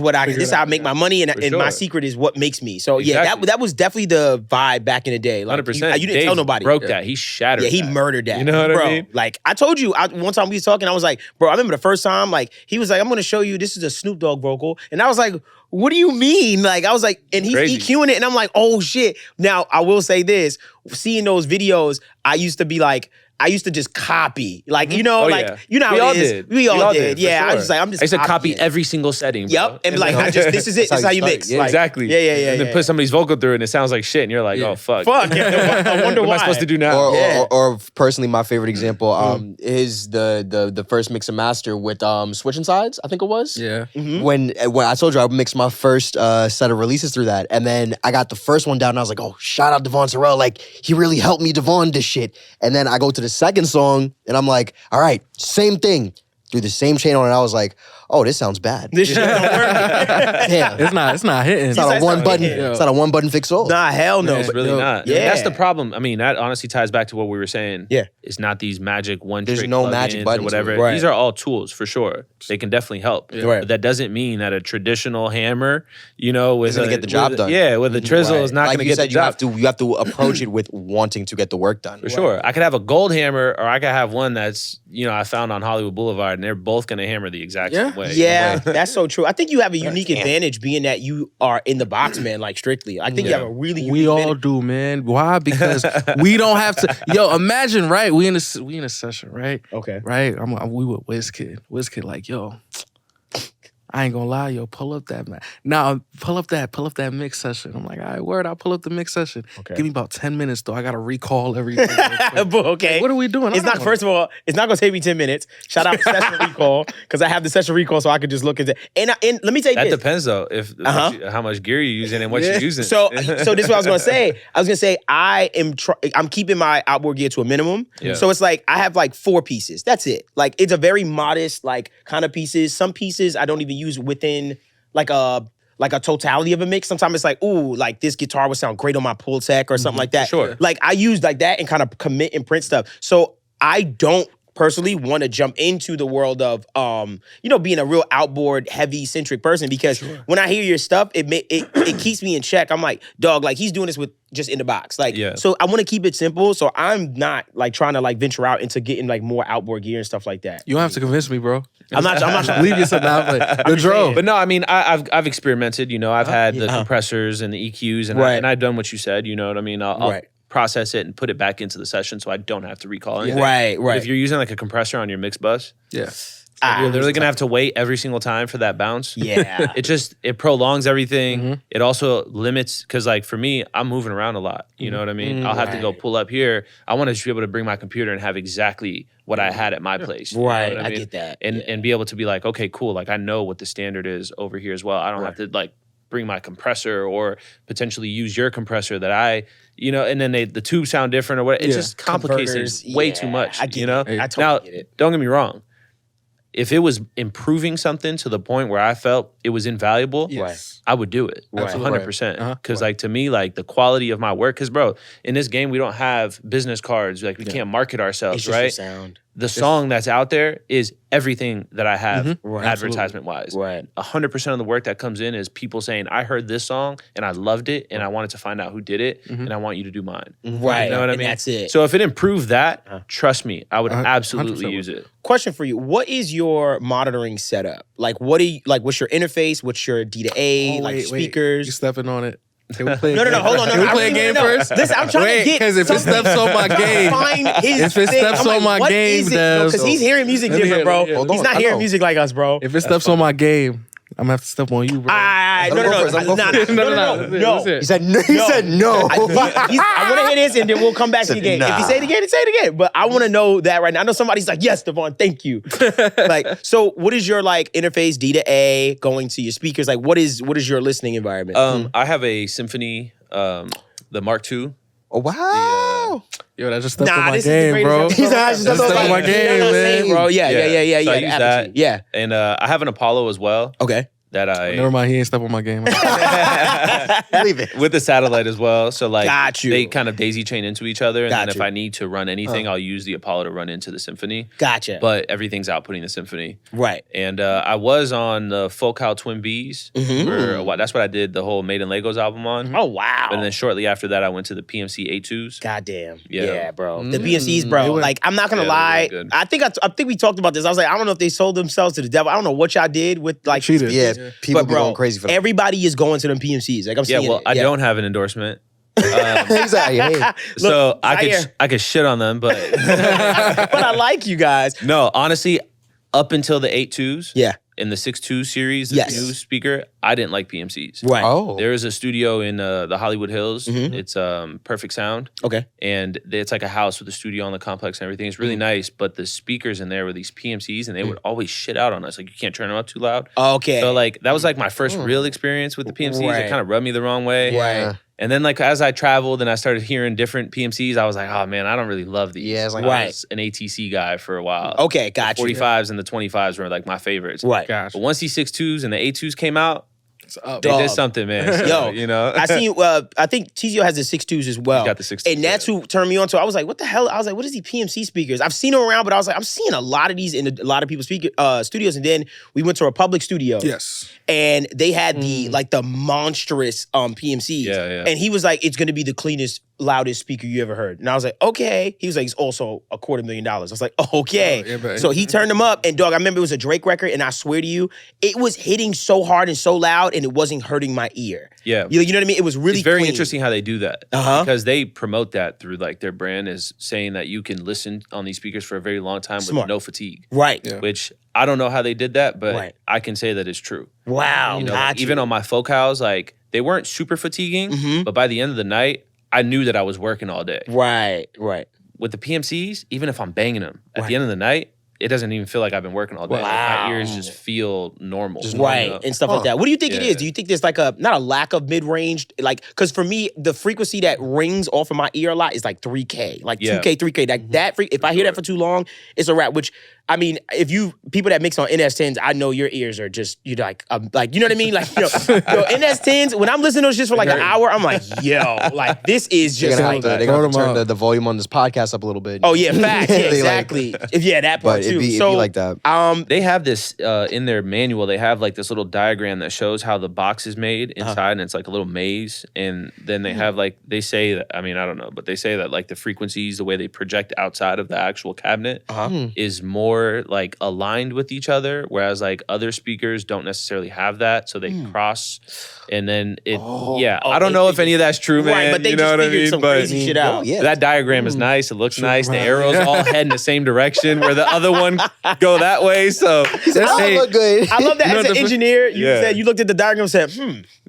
how I make my money, and my sure. secret is what makes me. So yeah, Exactly. that was definitely the vibe back in the day. Like, 100%. You didn't tell nobody. Broke that. He shattered Yeah, he that. murdered that. You know what bro, I mean? Like, I told you, one time we was talking, I was like, bro, I remember the first time, like, he was like, I'm going to show you, this is a Snoop Dogg vocal. And I was like, what do you mean? Like, I was like, and he's Crazy. EQing it, and I'm like, oh, shit. Now, I will say this, seeing those videos, I used to just copy. Like, Oh, how yeah. it all is. did. We all did. for Yeah, sure. I was like, I'm just I used to copy copying. every single setting. Bro. Yep. And like, this is it. That's This is how you how you mix. start. Yeah, Like, Exactly. Yeah. And then put somebody's vocal through it and it sounds like shit. And you're like, oh, fuck. Fuck. I wonder What am why. I supposed to do now? Or, Yeah. or personally, my favorite example is the first mix and master with Switching Sides, I think it was. yeah. When I told you I mixed my first set of releases through that, and then I got the first one down, and I was like, oh, shout out Devvon Terrell, like he really helped me Devvon this shit. And then I go to the second song, and I'm like, all right, same thing. Through the same channel, and I was like, oh, this sounds bad. This shit don't work. Damn. It's not hitting. It's not said a one button. something. It's not a one button fix all. Nah, hell no. It's really not. Yeah. That's the problem. I mean, that honestly ties back to what we were saying. Yeah. It's not these magic There's trick no magic plugins button or to whatever. it. Right. These are all tools for sure. They can definitely help. Right. But that doesn't mean that a traditional hammer, with Isn't gonna get the job done. Yeah, with a trizzle Right. is not Like going to you get said, the job. you have to approach it with wanting to get the work done. For sure. I could have a gold hammer or I could have one that's, I found on Hollywood Boulevard and they're both going to hammer the exact same way. Yeah, that's so true. I think you have a unique advantage being that you are in the box, man, like strictly. I think you have a really unique We all advantage. do, man. Why? Because we don't have to. Yo, imagine, right? We in a session, right? Okay. Right. We with Wizkid. Wizkid, like, yo, I ain't gonna lie, yo, pull up that man. Now, pull up that mix session. I'm like, all right, word, I'll pull up the mix session. Okay. Give me about 10 minutes though. I gotta recall everything. But okay. What are we doing? It's not. First of all, it's not gonna take me 10 minutes. Shout out session recall because I have the session recall, so I could just look at it. And let me tell you That this. depends though, if how much gear you're using and what you're using. So this is what I was gonna say. I'm keeping my outboard gear to a minimum. Yeah. So it's like I have like 4 pieces. That's it. Like it's a very modest like kind of pieces. Some pieces I don't even use within like a totality of a mix. Sometimes it's like, ooh, like this guitar would sound great on my pull tech or something like that. Sure. Like I use like that and kind of commit and print stuff. So I don't personally want to jump into the world of being a real outboard heavy centric person because when I hear your stuff, it keeps me in check. I'm like, dog, like he's doing this with just in the box. Like, Yeah. so I want to keep it simple. So I'm not like trying to like venture out into getting like more outboard gear and stuff like that. You don't have to convince me, bro. I'm not Leave yourself now, but the dro. But no, I mean, I've experimented. I've had the compressors and the EQs, and Right. I've done what you said. You know what I mean? I'll Right. process it and put it back into the session, so I don't have to recall anything. Right, But right. if you're using like a compressor on your mix bus, Yeah. You're literally gonna have to wait every single time for that bounce. Yeah. It prolongs everything. It also limits, because like for me, I'm moving around a lot. You know what I mean? I'll have to go pull up here. I want to just be able to bring my computer and have exactly what I had at my place. You know Right. what I mean? get that. And be able to be like, okay, cool. Like I know what the standard is over here as well. I don't have to like bring my compressor or potentially use your compressor that I, and then the tubes sound different or what. It just complicates Converters, things way too much. I get you know? it. I totally Now, get it. don't get me wrong. If it was improving something to the point where I felt it was invaluable, Yes. I would do it. Right. 100%. Because like to me, like the quality of my work, because bro, in this game, we don't have business cards. Like we can't market ourselves, It's just right? your sound. The song that's out there is everything that I have Right. advertisement wise. Right. 100% of the work that comes in is people saying, I heard this song and I loved it and I wanted to find out who did it and I want you to do mine. Right. You know what I and mean? that's it. So if it improved that, trust me, I would 100% absolutely would. use it. Question for you: what is your monitoring setup? Like, what's your interface? What's your D to A? Oh, like wait, speakers? You stepping on it. Can we play a No, game? hold on. Can we I play a really game wanna know. first? Listen, I'm trying Wait, to get because if it something- steps on my game, find his if it thing. steps I'm on like, my what game, is it? Dev, Because he's hearing music Let me different, hear it, bro. let me hear it. He's not I hearing know. music like us, bro. if it steps on my game, I'm gonna have to step on you, bro. No. Let him go first. Let's He said no. He said no. I want to hear this, and then we'll come back to the game. If you say it again, say it again. But I want to know that right now. I know somebody's like, "Yes, Devvon, thank you." Like, so what is your like interface D to A going to your speakers? Like, what is your listening environment? I have a Symphony, the Mark II. Oh wow. Yo, that just stepped on Nah, my this is the game, greatest bro. episode. He's not- Just stepped on my game, man. bro. Yeah. So I use the that. Apogee. Yeah. And I have an Apollo as well Okay. that Never mind, he ain't step on my game. Leave it. with the satellite as well. So like Got you. they kind of daisy chain into each other. And Got then if you. I need to run anything, I'll use the Apollo to run into the Symphony. Gotcha. But everything's outputting the Symphony. Right. And I was on the Focal Twin Bees for a while. That's what I did the whole Made in Legos album on. Oh wow. And then shortly after that, I went to the PMC A2s. Goddamn. Yeah. Yeah, bro. The BMCs, bro. They were- Like, I'm not gonna Yeah, lie. they were good. I think we talked about this. I was like, I don't know if they sold themselves to the devil. I don't know what y'all did with like Cheated. Yeah, people But be bro, going crazy for that. everybody is going to them PMCs. Like I'm Yeah, seeing well, it. I don't have an endorsement. He's like, hey. So Zaire. I could shit on them, but but I like you guys. no, honestly, up until the 8.2s, Yeah. in the 6.2 series, the Yes. new speaker, I didn't like PMCs. Right. Oh. There is a studio in the Hollywood Hills. It's Perfect Sound, Okay. and it's like a house with a studio on the complex and everything. It's really nice, but the speakers in there were these PMCs, and they would always shit out on us. Like you can't turn them up too loud. Okay. So like that was like my first real experience with the PMCs. Right. It kind of rubbed me the wrong way. Right. And then like as I traveled and I started hearing different PMCs, I was like, oh man, I don't really love these. Yeah, it's like- I was an ATC guy for a while. Okay, got you. 45s and the 25s were like my favorites. Right. Gosh. But once these 6.2s and the 8.2s came out, It's up. they Dog. did something, man. So, Yo, you know, I seen. I think TZO has the 6.2s as well. He's got the 6.2s, and that's who turned me on to. I was like, what the hell? I was like, what is these PMC speakers? I've seen them around, but I was like, I'm seeing a lot of these in a lot of people's studios. And then we went to Republic Studio. Yes. And they had the monstrous PMCs. Yeah, yeah. And he was like, it's gonna be the cleanest, loudest speaker you ever heard. And I was like, okay. He was like, it's also $250,000. I was like, okay. Oh, yeah, but- So he turned them up, and dog, I remember it was a Drake record, and I swear to you, it was hitting so hard and so loud, and it wasn't hurting my ear. yeah. You know what I mean? It was really It's very clean. interesting how they do that because they promote that through like their brand is saying that you can listen on these speakers for a very long time Smart. with no fatigue. Right. Yeah. Which I don't know how they did that, but Right. I can say that it's true. Wow. You know, got even you. on my focals, like they weren't super fatiguing, but by the end of the night, I knew that I was working all day. Right. With the PMCs, even if I'm banging them, at Right. the end of the night, it doesn't even feel like I've been working all day. Like, Wow. my ears just feel normal. you Right. know? And stuff like that. What do you think it Yeah. is? Do you think there's like not a lack of mid-range? Like, because for me, the frequency that rings off of my ear a lot is like 3K. Like Yeah. 2K, 3K. Like if I hear that for too long, it's a wrap. Which, I mean, if people that mix on NS10s, I know your ears are just, you know what I mean? Like, yo, NS10s, when I'm listening to those just for like an hour, I'm like, yo, like this is They're just gonna like, have to, they're Throw gonna have to them turn up. the volume on this podcast up a little bit. oh yeah, facts. Yeah, They, like- exactly. Yeah, that part But too. it'd be So, like that. They have this in their manual. They have like this little diagram that shows how the box is made inside, and it's like a little maze. And then they have like they say that I mean I don't know, but they say that like the frequencies, the way they project outside of the actual cabinet, is more more like aligned with each other, whereas like other speakers don't necessarily have that, so they cross, and then it. I don't know if any of that's true, man. Right, but they you just know what I figured mean? some But crazy shit out. Yeah. that diagram is nice. It looks nice. The right. arrows all head in the same direction, where the other one go that way. So I look good. I love that know as an the- engineer, you Yeah. said you looked at the diagram and said,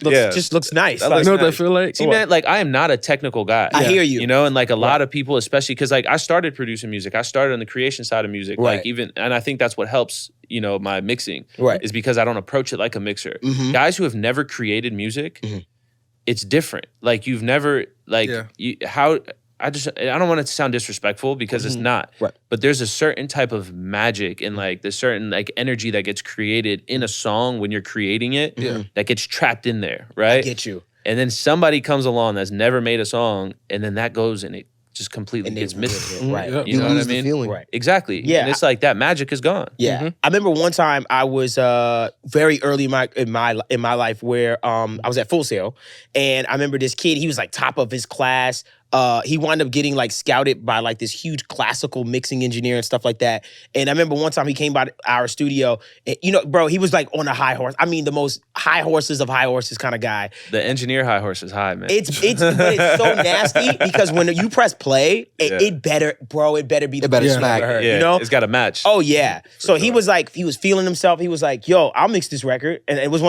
Yeah. just looks nice. That Like, You know what I nice. feel like? See, man, like I am not a technical guy. I hear you. You know, and like a lot of people, especially because like I started producing music. I started on the creation side of music. Right. Like even, and I think that's what helps, you know, my mixing. Right. Is because I don't approach it like a mixer. Mhm. Guys who have never created music, Mhm. it's different. Like you've never, like, I don't want it to sound disrespectful because it's not. Right. But there's a certain type of magic and like the certain like energy that gets created in a song when you're creating it that gets trapped in there, right? get you. And then somebody comes along that's never made a song, and then that goes and it just completely And they gets missed. ruin it. Right. Yeah. You know what I lose the mean? feeling. Right. Exactly. Yeah. And it's like that magic is gone. Yeah, I remember one time I was very early in my life where I was at Full Sail, and I remember this kid. He was like top of his class. He wound up getting like scouted by like this huge classical mixing engineer and stuff like that. And I remember one time he came by our studio, and, you know, bro, he was like on a high horse. I mean, the most high horses of high horses kind of guy. The engineer high horse is high, man. But it's so nasty because when you press play, it better be the It better best smack. I've ever heard, yeah, you know? it's got to match. Oh yeah. So he was like, he was feeling himself. He was like, "Yo, I'll mix this record," and it was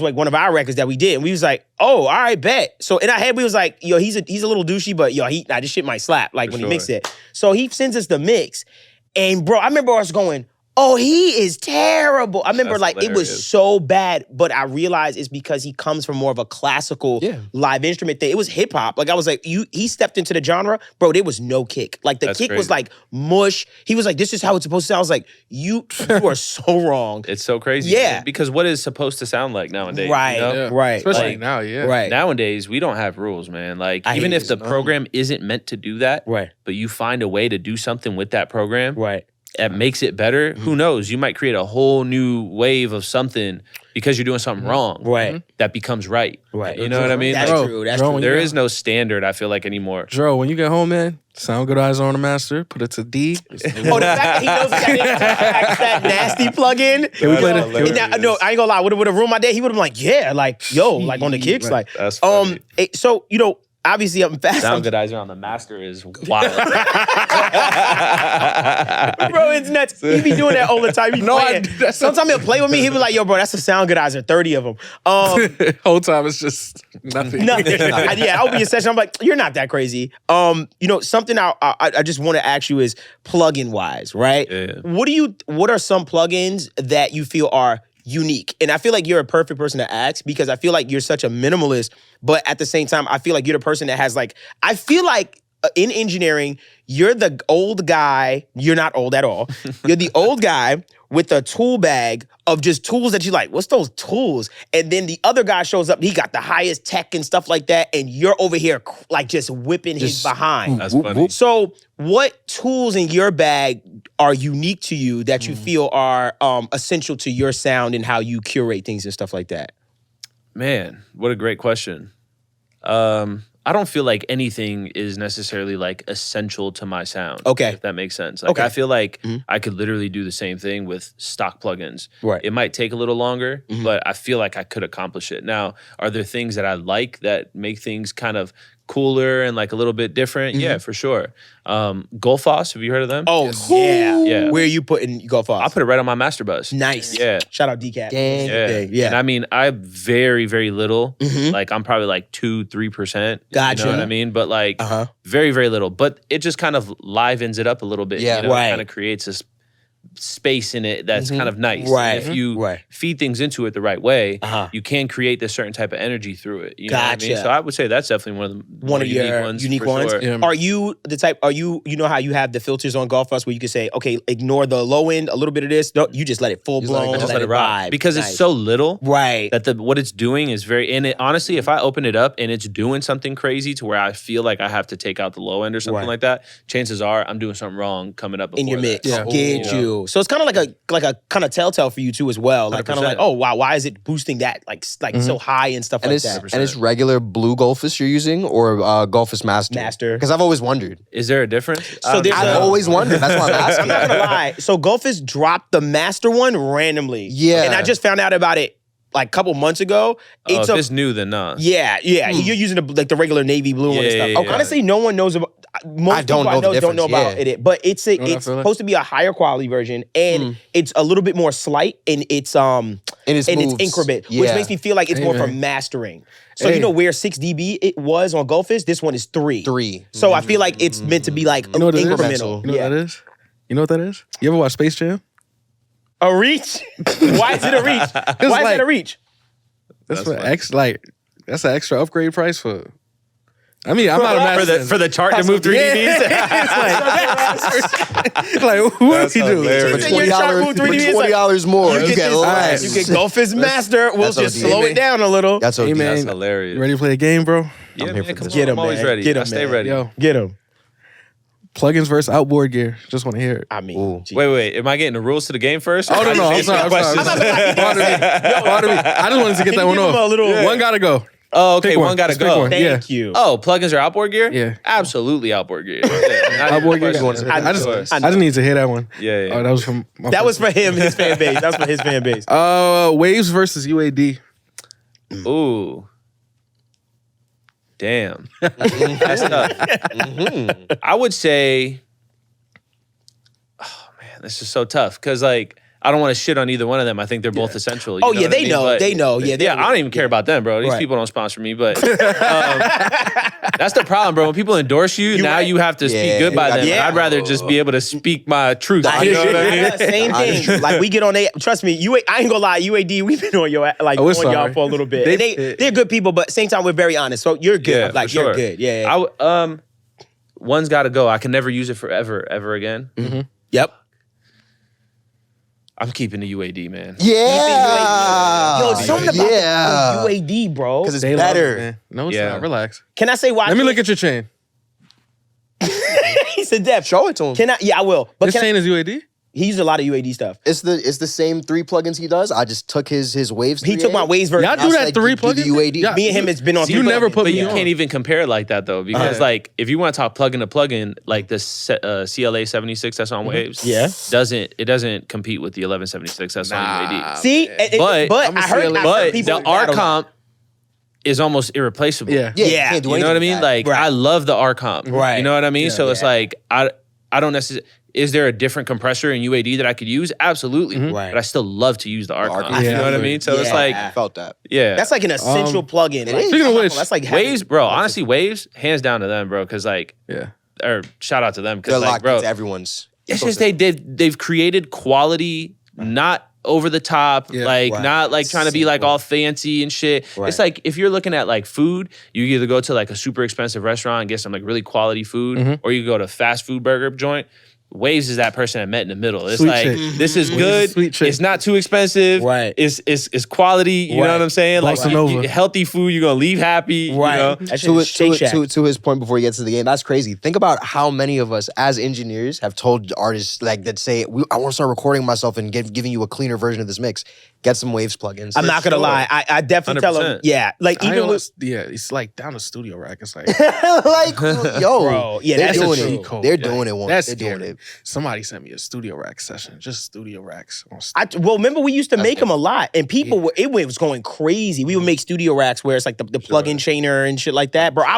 like one of our records that we did. And we was like, "Oh, all right, bet." So in our head, we was like, "Yo, he's a little douchey, but yo, this shit might slap." Like when he mixed it. So he sends us the mix, and bro, I remember us going, "Oh, he is terrible." I remember That's like it was hilarious. so bad, but I realized it's because he comes from more of a classical live instrument thing. It was hip hop. Like I was like, he stepped into the genre, bro. There was no kick. Like the That's kick was crazy. like mush. He was like, "This is how it's supposed to sound." I was like, you are so wrong. It's so crazy. Yeah. man, because what is supposed to sound like nowadays? Right. You know? Yeah. Right. Especially Like, now, yeah. Right. Nowadays, we don't have rules, man. Like, I even hate if the program isn't meant to do that, Right. but you find a way to do something with that program Right. that makes it better, who knows? You might create a whole new wave of something because you're doing something wrong Right. that becomes right. Right. You know what I mean? That's Like, true. That's Bro, true. when there Yeah. is no standard, I feel like, anymore. Dro, when you get home, man, sound good eyes on the master, put it to D. Oh, the fact that he knows that nasty plug-in. Can we play That's the? No, I ain't gonna lie. Would have ruined my day. He would have been like, "Yeah, like, yo, like on the kicks, like." That's funny. So you know, obviously I'm fast. Sound good eyes on the master is wild. Bro, it's nuts. He be doing that all the time. He playing. Sometimes he'll play with me. He'll be like, "Yo, bro, that's a sound good eyes. Or 30 of them." Whole time it's just nothing. Nothing. Yeah, I'll be in session. I'm like, "You're not that crazy." You know, something I just want to ask you is plugin wise, right? Yeah. What are some plugins that you feel are unique? And I feel like you're a perfect person to ask because I feel like you're such a minimalist, but at the same time, I feel like you're the person that has like, I feel like in engineering, you're the old guy. You're not old at all. You're the old guy with a tool bag of just tools that you're like, what's those tools? And then the other guy shows up, he got the highest tech and stuff like that, and you're over here like just whipping his behind. That's funny. So what tools in your bag are unique to you that you feel are essential to your sound and how you curate things and stuff like that? Man, what a great question. I don't feel like anything is necessarily like essential to my sound. Okay. If that makes sense. Like Okay. I feel like I could literally do the same thing with stock plugins. Right. It might take a little longer, but I feel like I could accomplish it. Now, are there things that I like that make things kind of cooler and like a little bit different? Yeah, for sure. Golfos, have you heard of them? Oh, yeah. Yeah. Where are you putting golf off? I'll put it right on my master bus. Nice. Yeah. Shout out DCAT. Dang. Yeah. And I mean, I very, very little. Mhm. Like I'm probably like 2-3%. Gotcha. You know what I mean? But like very, very little. But it just kind of livens it up a little bit. Yeah. You know? Right. It kind of creates this space in it that's kind of nice. Right. And if you Right. feed things into it the right way, Uh-huh. you can create this certain type of energy through it. You know what I mean? Gotcha. So I would say that's definitely one of the One more of your unique for ones. sure. Yeah. Are you the type, you know how you have the filters on Golf Us where you can say, okay, ignore the low end, a little bit of this. No, you just let it full blown, it- let, just it ride. Because Nice. it's so little. Right. That what it's doing is very, and it, honestly, if I open it up and it's doing something crazy to where I feel like I have to take out the low end or something Right. like that, chances are I'm doing something wrong coming up in your before mix. that. Yeah. Get you. too. So it's kind of like a kind of telltale for you too as well. Like kind of like, 100%. oh wow, why is it boosting that like so high and stuff And like it's that? and it's regular blue Golfist you're using or Golfist Master? Master. Because I've always wondered. Is there a difference? So there's I've always wondered. That's why I'm asking. I'm not gonna lie. So Golfist dropped the Master one randomly. Yeah. And I just found out about it like a couple months ago. Oh, It's if it's new, then nah. yeah. You're using the regular navy blue one and Yeah, stuff. yeah, yeah. Honestly, no one knows about. Most I don't people know I know the don't know difference, about yeah. it, but it's what I feel like? supposed to be a higher quality version, and it's a little bit more slight, and it's And it's moves. increment, which Yeah. makes me feel like it's more for man. mastering. So Hey. you know where 6 dB it was on Golfist, this one is 3. 3. So I feel like it's meant to be like You know what it is? incremental. You know what that is? You know what that is? You ever watch Space Jam? A reach? Why is it a reach? Why is like- it a reach? That's That's what that's an extra upgrade price for. I mean, I'm not a master. For the chart to move 3 Yeah. DBs. like, what That's are we doing? hilarious. For $20 For $20 more, you get less. You get Golfist Master. We'll That's just OD. slow it down a little. That's Hey, OD. man. That's hilarious. You ready to play a game, bro? Yeah, I'm man, here for come this. on. Get him, I'm always man. ready. Get I him, stay man. ready. Yo, Get him. plugins versus outboard gear. Just want to hear it. I mean, Ooh. gee. Wait. Am I getting the rules to the game first? Oh, no. I'm sorry. Questions? Pardon me. I just wanted to get that one Give him off. a little- One gotta go. Oh, okay. Pick One gotta Just pick go. one. Thank Yeah. you. Oh, plugins or outboard gear? Yeah. Absolutely outboard gear. Yeah, Outboard gear. question. I just need to hear that one. Yeah. Oh, that was from. my That was first- for him, his fan base. That's for his fan base. Waves versus UAD. Ooh. Damn. That's tough. I would say, oh man, this is so tough because like I don't want to shit on either one of them. I think they're both essential. you Oh know yeah, what I they mean? know. But- They know. Yeah, Yeah, I don't even care about them, bro. These Right. people don't sponsor me, but that's the problem, bro. When people endorse you, now right. you have to speak Yeah, good by you them. gotta- I'd rather just be able to speak my truth. I You hear know you. what I mean? Yeah, same thing. Like we get on they. Trust me, I ain't gonna lie. UAD, we've been on your like Oh, on it's y'all sorry. for a little bit. And they're good people, but same time we're very honest. So you're good. Yeah, like for sure. you're good. Yeah. I w- one's got to go. I can never use it forever, ever again. Yep. I'm keeping the UAD, man. Yeah. Yo, something about yeah. the UAD, bro. Because it's They love it, better. man. No, it's Yeah. not. Relax. Can I say why? Let me look at your chain. He said, "Dev, Show it to him. Can I? Yeah, I will. But This can I, chain is UAD? he used a lot of UAD stuff. It's the same 3 plugins he does. I just took his waves. He took my Waves version. Y'all I do was that like, 3 do the plugins? UAD. Yeah. Me and him, it's been on. You 3 never plugins. put But me you on. can't even compare it like that though, because like if you want to talk plugin to plugin, like the CLA 76 that's on Waves, Yeah. doesn't compete with the 1176 that's on UAD. See, But I'm a I heard, CLA. I heard But people the R battle- comp is almost irreplaceable. Yeah. Yeah, Yeah. can't do You know what I anything mean? with that. Like Right. I love the R comp. Right. You know what I mean? So it's Yeah. like I don't necessarily. Is there a different compressor in UAD that I could use? Absolutely. Right. But I still love to use the R comp. comp. You know what I Yeah. mean? So it's Yeah. like, I felt that. yeah. That's like an essential plugin. Like, Speaking of which, that's like Waves, bro. Honestly, Waves, hands down to them, bro. Because like, Yeah. or shout out to them They're because like, locked bro, into everyone's. it's just they've created quality, not over the top, Yeah. like Right. not like trying to be like all fancy and shit. Right. It's like if you're looking at like food, you either go to like a super expensive restaurant and get some like really quality food, or you go to a fast food burger joint. Waves is that person that met in the middle. It's Sweet like chick. this is Waves is good. sweet chick. It's not too expensive. Right. It's quality. You know Right. what I'm saying? Like Bossa Nova. healthy food. You're gonna leave happy. Right. You know? That shit To, is Shake Shack. to his point before he gets to the game, that's crazy. Think about how many of us as engineers have told artists like that say, I want to start recording myself and giving you a cleaner version of this mix. Get some Waves plugins. I'm not gonna lie. I definitely tell him. 100%. Yeah, like even with it's like down the studio rack. It's like like, yo, Bro, yeah, they're that's a doing cheat it. code. They're Yeah. doing it once. That's They're doing scary. it. Somebody sent me a studio rack session, just studio racks. well, remember we used to make them a lot, and people were it was going crazy. We would make studio racks where it's like the plug-in chainer and shit like that, bro. I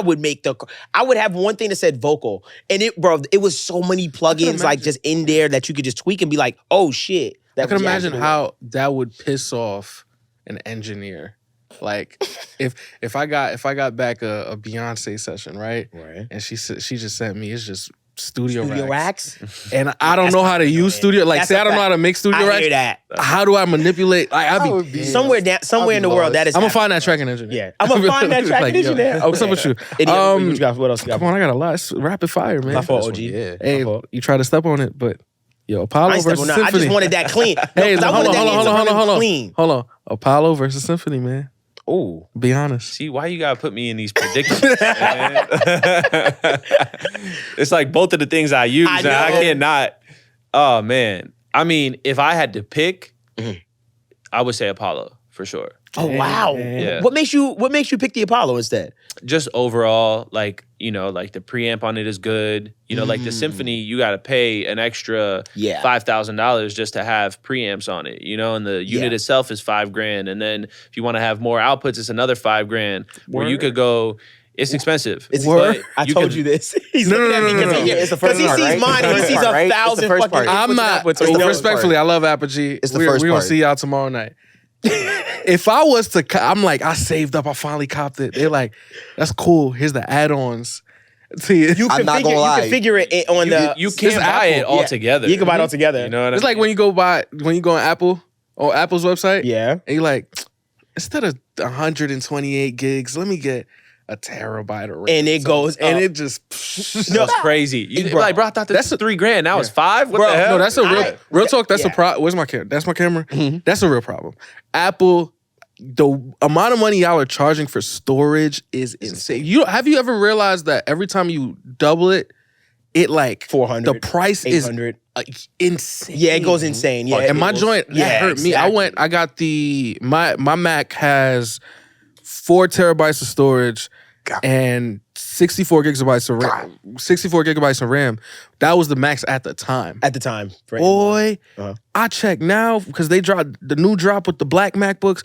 would have one thing that said vocal, and it was so many plugins like just in there that you could just tweak and be like, oh shit. I can was imagine actually- how that would piss off an engineer. Like if I got back a Beyonce session, right? Right. And she just sent me, it's just studio racks. and I don't know how to use studio. Like, That's say a I don't know fact. how to make studio I racks. hear that. How do I manipulate? Like, I would be Somewhere in the world that is. I'm gonna find that tracking engineer. Yeah, I'm gonna find that tracking yo, engineer. What's up with you? What you got? What else you got? Come on, I got a lot. It's rapid fire, man. My fault, This OG. one, yeah. Hey, My fault. you try to step on it, but yo, Apollo I ain't versus stepping on. I Symphony. just wanted that clean. Hey, I hold wanted that answer on, really clean. hold on. Apollo versus Symphony, man. Oh, Be honest. See, why you gotta put me in these predicaments, man? It's like both of the things I use. I and I know. cannot. Oh man, I mean, if I had to pick, Mhm. I would say Apollo for sure. Oh wow! Yeah. What makes you pick the Apollo instead? Just overall, like, you know, like the preamp on it is good. You know, like the Symphony, you got to pay an extra Yeah. $5,000 just to have preamps on it. You know, and the unit Yeah. itself is $5,000, and then if you want to have more outputs, it's another $5,000. Where you could go. It's expensive. It's but I told could- you this. He's No, looking no, at no, me no, because no. he, It's the first he part, sees right? mine It's the and he first sees part, right? It's the 1,000 first fucking part. I'm inputs not. and outputs. So he knows. Respectfully, I love Apogee. It's the we first we gonna part. see y'all tomorrow night. If I was to, I'm like, I saved up. I finally copped it. They're like, that's cool. Here's the add-ons. See, You I'm not gonna lie. You configure it on You the. can't buy it Apple. all Yeah. together. You can buy it all together. You know what I it's mean? like when you go on Apple or Apple's website. Yeah. And you're like, instead of 128 gigs, let me get a terabyte of RAM. And it goes and up. it just No. That's crazy. You Bro, like, bro, I thought this was $3,000. Now it's $5,000. What Bro, the hell? No, that's a real talk. That's yeah. a problem. Where's my camera? That's my camera. That's a real problem. Apple, the amount of money y'all are charging for storage is insane. Have you ever realized that every time you double it, it like 400, the price is 800. insane. Yeah, it goes insane. Yeah. And my it goes- joint that yeah, hurt me. exactly. I got my Mac has 4 terabytes of storage and 64 gigabytes of RAM. 64 gigabytes of RAM. That was the max at the time. At the time. for Boy, Uh-huh. I check now because they dropped the new drop with the black MacBooks.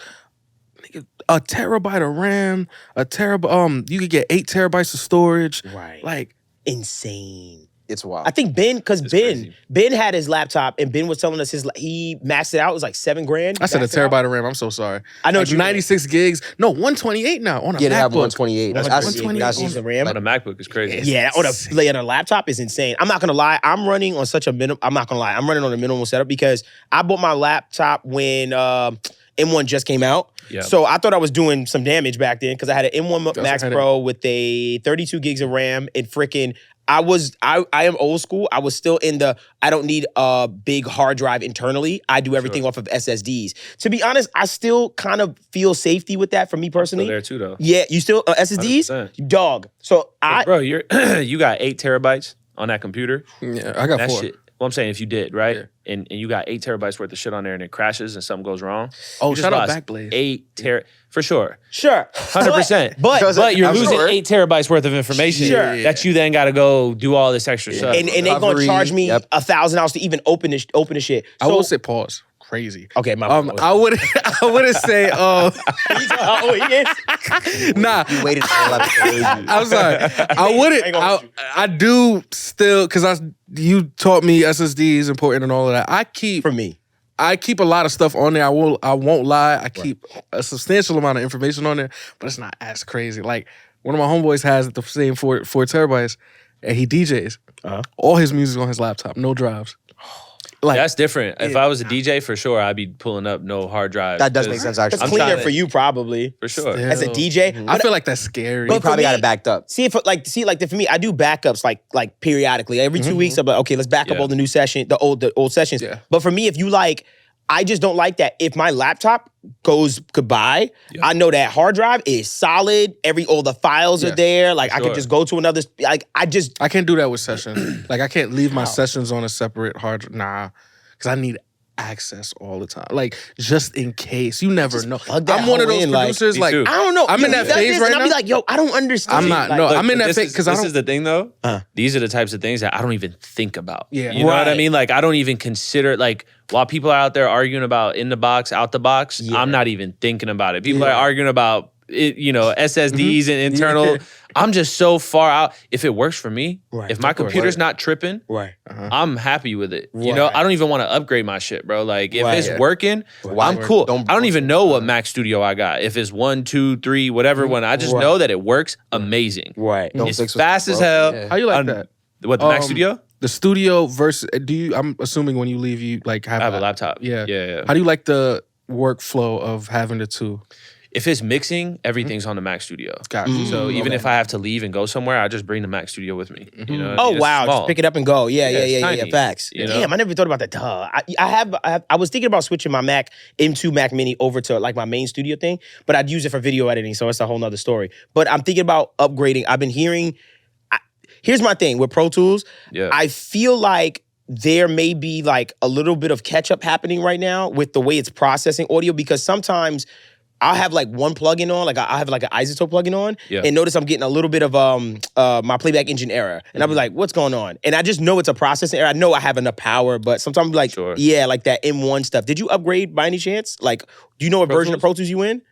Nigga, a terabyte of RAM, you could get 8 terabytes of storage. Right. Like, Insane. It's wild. I think Ben, because crazy. Ben had his laptop and Ben was telling us he maxed it out. It was like $7,000. I said a Maxed it out. terabyte of RAM. I'm so sorry. I know Like what you mean. 96 gigs. No, 128 now on a Yeah, they have MacBook. 128. That's 128 that's gigs of RAM. On a MacBook is crazy. Yeah, on a laptop is insane. I'm not gonna lie. I'm running on such a minimum. I'm not gonna lie. I'm running on a minimal setup because I bought my laptop when M1 just came out. Yeah. So I thought I was doing some damage back then because I had an M1 Max had it. Pro with a 32 gigs of RAM and freaking. I am old school. I was still in the I don't need a big hard drive internally. I do everything off of SSDs. To be honest, I still kind of feel safety with that for me Still personally. there too, though. Yeah, you still SSDs? 100%. Dog. So I Bro, you got 8 terabytes on that computer. Yeah, I got That 4. shit. Well, I'm saying if you did, right? Yeah. And you got 8 terabytes worth of shit on there and it crashes and something goes wrong. Oh, you just shout out lost Backblaze. 8 for sure. sure. 100%. But But you're I'm losing sure. 8 terabytes worth of information Sure. that you then got to go do all this extra stuff. and they gonna Recovery, charge me yep. $1,000 to even open the shit. I So, will say pause. Crazy. okay, my I wouldn't say oh, he is? nah. You waited until 11. I'm sorry. I ain't wouldn't. gonna I do still because you taught me SSD is important and all of that. I keep For me. a lot of stuff on there. I won't lie. I keep a substantial amount of information on there, but it's not as crazy. Like one of my homeboys has the same 4 terabytes, and he DJs. Uh-huh. All his music on his laptop, no drives. Like That's different. If I was a DJ, for sure, I'd be pulling up no hard drive. That does make sense, It's actually. I'm cleaner trying to- for you probably. For sure. Yeah. As a DJ. I feel like that's scary. But You probably for got me- it backed up. See for me, I do backups like periodically. Every 2 weeks, I'm like, okay, let's back up Yeah. all the new session, the old sessions. Yeah. But for me, if you like, I just don't like that. If my laptop goes goodbye, I know that hard drive is solid. All the files are Yes, there. Like I sure. can just go to another. Like I can't do that with sessions. Like I can't leave my sessions on a separate hard drive. Nah, because I need access all the time. Like just in case. You never know. plug that I'm one of hoe those in, like- producers. Me like too. I don't know. I'm in Yo, that he does phase this, right and I'll be now. like, yo, I don't understand. I'm not. Like, No, Look, I'm in but that phase because I this don't. is the thing though. Uh. These are the types of things that I don't even think about. Yeah. You know what I Right. mean? Like I don't even consider like while people are out there arguing about in the box, out the box, Yeah. I'm not even thinking about it. People are arguing about it, SSDs and internal. I'm just so far out. If it works for me, Right. if my Of course. computer's not tripping, right. I'm happy with it. You know, Right. I don't even want to upgrade my shit, bro. Like if Right. it's working, Why- I'm cool. don't- I don't even know what Mac Studio I got. If it's 1, 2, 3, whatever one, I just Right. know that it works amazing. Right. Don't It's fix what's fast as broke. hell. Yeah. How you like I'm- that? What the Mac Studio? The studio versus I'm assuming when you leave you like I have a laptop. Yeah. yeah. How do you like the workflow of having the two? If it's mixing, everything's on the Mac Studio. Got you. So even Okay. if I have to leave and go somewhere, I just bring the Mac Studio with me. You know? Oh It's wow! small. Just pick it up and go. Yeah, it's yeah. tiny, Facts. you know? Damn, I never thought about that. Duh. I was thinking about switching my Mac M2 Mac Mini over to like my main studio thing, but I'd use it for video editing, so it's a whole nother story. But I'm thinking about upgrading. I've been hearing. Here's my thing with Pro Tools. Yeah. I feel like there may be like a little bit of catch up happening right now with the way it's processing audio, because sometimes I'll have like one plugin on, like I have like an isotope plugin on, and notice I'm getting a little bit of my playback engine error, and I'll be like, "What's going on?" And I just know it's a processing error. I know I have enough power, but sometimes I'm like, yeah, like that M1 stuff. Did you upgrade by any chance? Like, do you know what version of Pro Tools you in?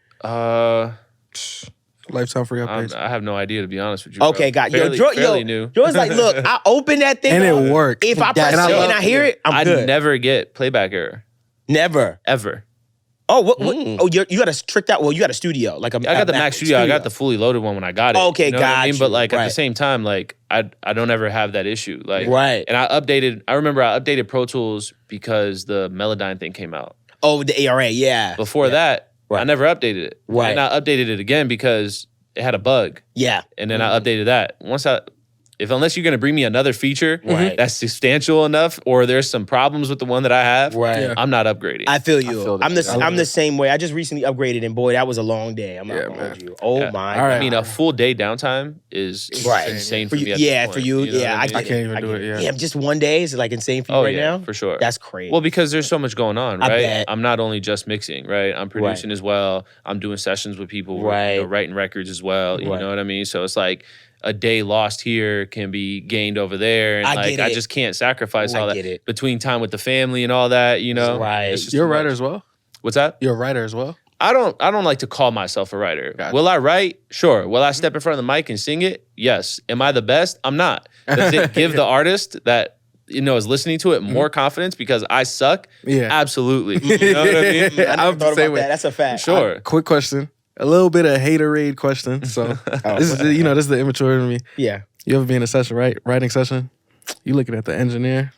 Lifetime free updates. I have no idea, to be honest with you. Okay, bro. got fairly new. Joe's like, look, I open that thing And up. it worked. If I press it and I hear it, I'm good. I never get playback error. Never. Ever. Oh, what? Oh, you got a tricked out. Well, you got a studio, like a. I got the Mac Studio. I got the fully loaded one when I got it. Okay, you know what I mean? got But you. like at Right. the same time, like I don't ever have that issue. Like Right. And I remember I updated Pro Tools because the Melodyne thing came out. Oh, the ARA, yeah. Before that, Right. I never updated it. Right. And I updated it again because it had a bug. Yeah. And then I updated that. Unless you're gonna bring me another feature Right. that's substantial enough, or there's some problems with the one that I have, Right. Yeah. I'm not upgrading. I feel you. feel that. I'm the same way. I just recently upgraded, and boy, that was a long day. I'm not gonna hold you. Oh Yeah. my. All right. I mean, a full day downtime is Right. insane For for you, me. At yeah, this for point, you, know what yeah. I, mean? I can't even do it, yeah. Yeah, just one day is like insane for you Oh right yeah, now. for sure. That's crazy. Well, because there's so much going on, I right? bet. I'm not only just mixing, right? I'm producing as well. I'm doing sessions with people, Right. writing records as well. You Right. know what I mean? So it's like a day lost here can be gained over there, and I like get I it. just can't sacrifice I all get that it. between time with the family and all that. You know, Right. It's just You're a too writer much. as well? What's that? You're a writer as well? I don't like to call myself a writer. Gotcha. Will I write? Sure. Will I step in front of the mic and sing it? Yes. Am I the best? I'm not. Does it give the artist that is listening to it more confidence because I suck? Yeah. Absolutely. You know what I mean? I never I'm the thought same about way. that. That's a fact. Sure. Quick question. A little bit of haterade question. So this is the immature in me. Yeah. You ever be in a session, right? Writing session? You looking at the engineer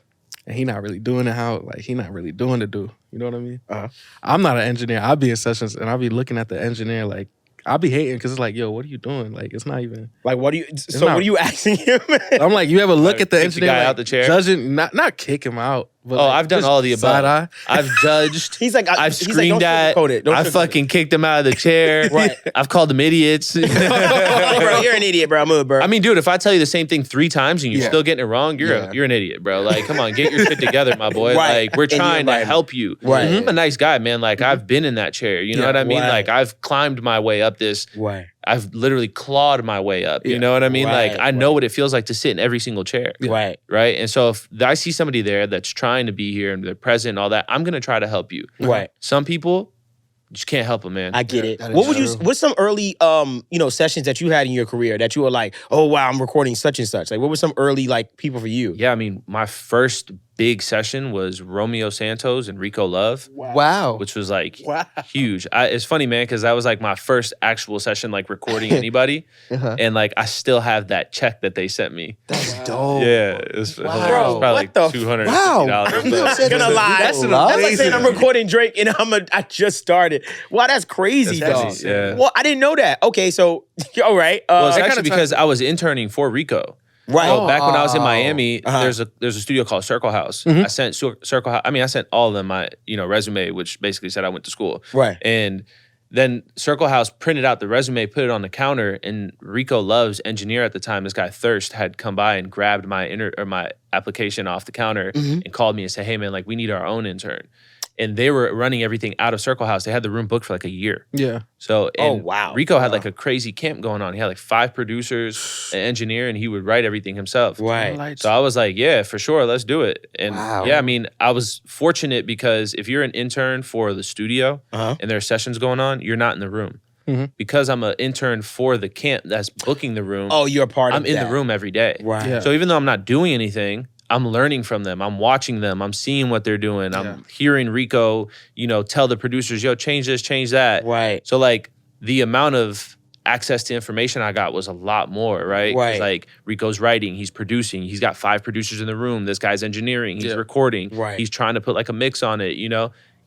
and he not really doing it he not really doing it do. You know what I mean? Uh-huh. I'm not an engineer. I'll be in sessions and I'll be looking at the engineer like, I'll be hating because it's like, yo, what are you doing? Like, it's not even. Like, what do you? So, not- what are you asking him? I'm like, you ever look at the kick the engineer guy like, out the chair? judging, not kick him out. But Oh, like, I've done just all the above. side eye. I've judged. He's like, I've he's like, screamed don't at. sugarcoat it. Don't I've sugarcoat fucking kicked them out of the chair. Right. I've called them idiots. bro, you're an idiot, bro. Move, bro. I mean, dude, if I tell you the same thing 3 times and you're Yeah. still getting it wrong, you're an idiot, bro. Like, come on, get your shit together, my boy. Right. Like, we're In your trying to environment. help you. Right. I'm a nice guy, man. Like, I've been in that chair. You know what I mean? Right. Like, I've climbed my way up this. Right. I've literally clawed my way up. You Yeah. know what I mean? Right, Like, I know what it feels like to sit in every single chair. Right. Right. And so if I see somebody there that's trying to be here and they're present and all that, I'm going to try to help you. Right. Some people just can't help them, man. I get it. that is What would you? true. What's some early, sessions that you had in your career that you were like, oh wow, I'm recording such and such. Like, what were some early like people for you? Yeah, I mean, my first big session was Romeo Santos and Rico Love, Wow. which was like Wow. huge. It's funny, man, because that was like my first actual session, like recording anybody, Uh-huh. and like I still have that check that they sent me. That's dope. Yeah, it was, Wow. it was Bro, probably what the like $250. Wow. I'm You not said gonna lie. that's That's, an like saying I'm amazing. recording Drake and I just started. Wow, that's crazy, That's dog. crazy, yeah. Well, I didn't know that. Okay, so all right. Well, it's That actually kinda because I was interning for Rico. right. So back when I was in Oh. Miami, Uh-huh. there's a studio called Circle House. Mhm. I sent Circle House. I mean, I sent all of them my resume, which basically said I went to school. Right. And then Circle House printed out the resume, put it on the counter, and Rico Love's engineer at the time, this guy Thirst, had come by and grabbed my application off the counter Mhm. and called me and said, "Hey man, like we need our own intern." And they were running everything out of Circle House. They had the room booked for like a year. Yeah. So Oh, and wow. Rico had like a crazy camp going on. He had like 5 producers, an engineer, and he would write everything himself. Right. So I was like, yeah, for sure, let's do it. And Wow. yeah, I mean, I was fortunate because if you're an intern for the studio Uh-huh. and there are sessions going on, you're not in the room. Mhm. Because I'm an intern for the camp that's booking the room, Oh, you're a part of I'm in that. the room every day. Right. Yeah. So even though I'm not doing anything, I'm learning from them. I'm watching them. I'm seeing what they're doing. Yeah. I'm hearing Rico, tell the producers, yo, change this, change that. Right. So like the amount of access to information I got was a lot more, right? 'Cause, Right. like Rico's writing, he's producing, he's got 5 producers in the room. This guy's engineering, he's Yeah. recording, Right. he's trying to put like a mix on it,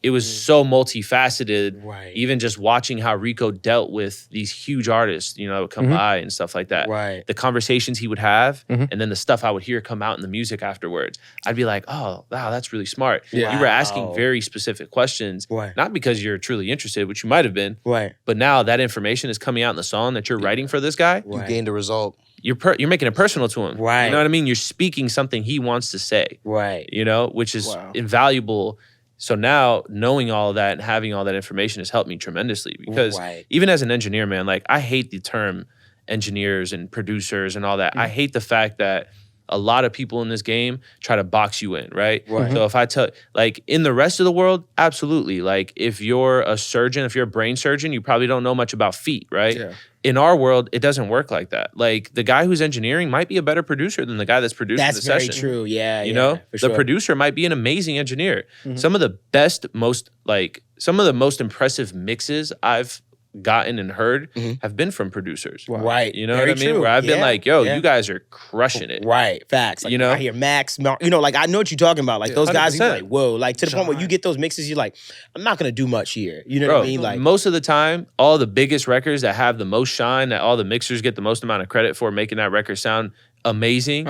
It was so multifaceted. Right. Even just watching how Rico dealt with these huge artists, that would come Mhm. by and stuff like that. Right. The conversations he would have, Mhm. and then the stuff I would hear come out in the music afterwards. I'd be like, oh, wow, that's really smart. Yeah. You were asking Wow. very specific questions, Right. not because you're truly interested, which you might have been, Right. but now that information is coming out in the song that you're writing for this guy. You Right. gained a result. you're making it personal to him. Right. You know what I mean? You're speaking something he wants to say. Right. You know, which is Wow. invaluable. So now knowing all of that and having all that information has helped me tremendously because Right. even as an engineer, man, like I hate the term engineers and producers and all that. I hate the fact that a lot of people in this game try to box you in, right? Right. So if I tell, like in the rest of the world, absolutely. Like if you're a surgeon, if you're a brain surgeon, you probably don't know much about feet, right? Yeah. In our world, it doesn't work like that. Like the guy who's engineering might be a better producer than the guy that's producing That's the very session. true. Yeah. You yeah, know, for the sure. producer might be an amazing engineer. Some of the best, some of the most impressive mixes I've gotten and heard have been from producers. Right. You know Very what I mean? true. Where I've been Yeah, like, yo, yeah. you guys are crushing it. Right, facts. Like, You know? I hear Max, you know, like I know what you're talking about. Like those guys, you're 100%. like, whoa, like to the point where you get those mixes, you're like, I'm not gonna do much here. You know what I mean? Like, most of the time, all the biggest records that have the most shine, that all the mixers get the most amount of credit for making that record sound amazing.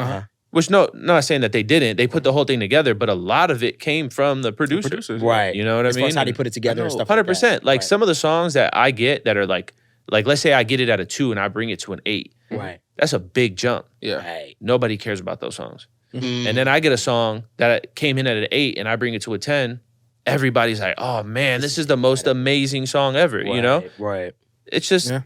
Which not saying that they didn't. They put the whole thing together, but a lot of it came from the producer. right. You know what I as far as mean? how they put it together and stuff. 100%. Like Right. some of the songs that I get that are like let's say I get it at a 2 and I bring it to an 8. Right. That's a big jump. Yeah. Right. Nobody cares about those songs. Mm. And then I get a song that came in at an 8 and I bring it to a 10. Everybody's like, oh man, this is the most amazing song ever. You know? Right. It's just, Yeah.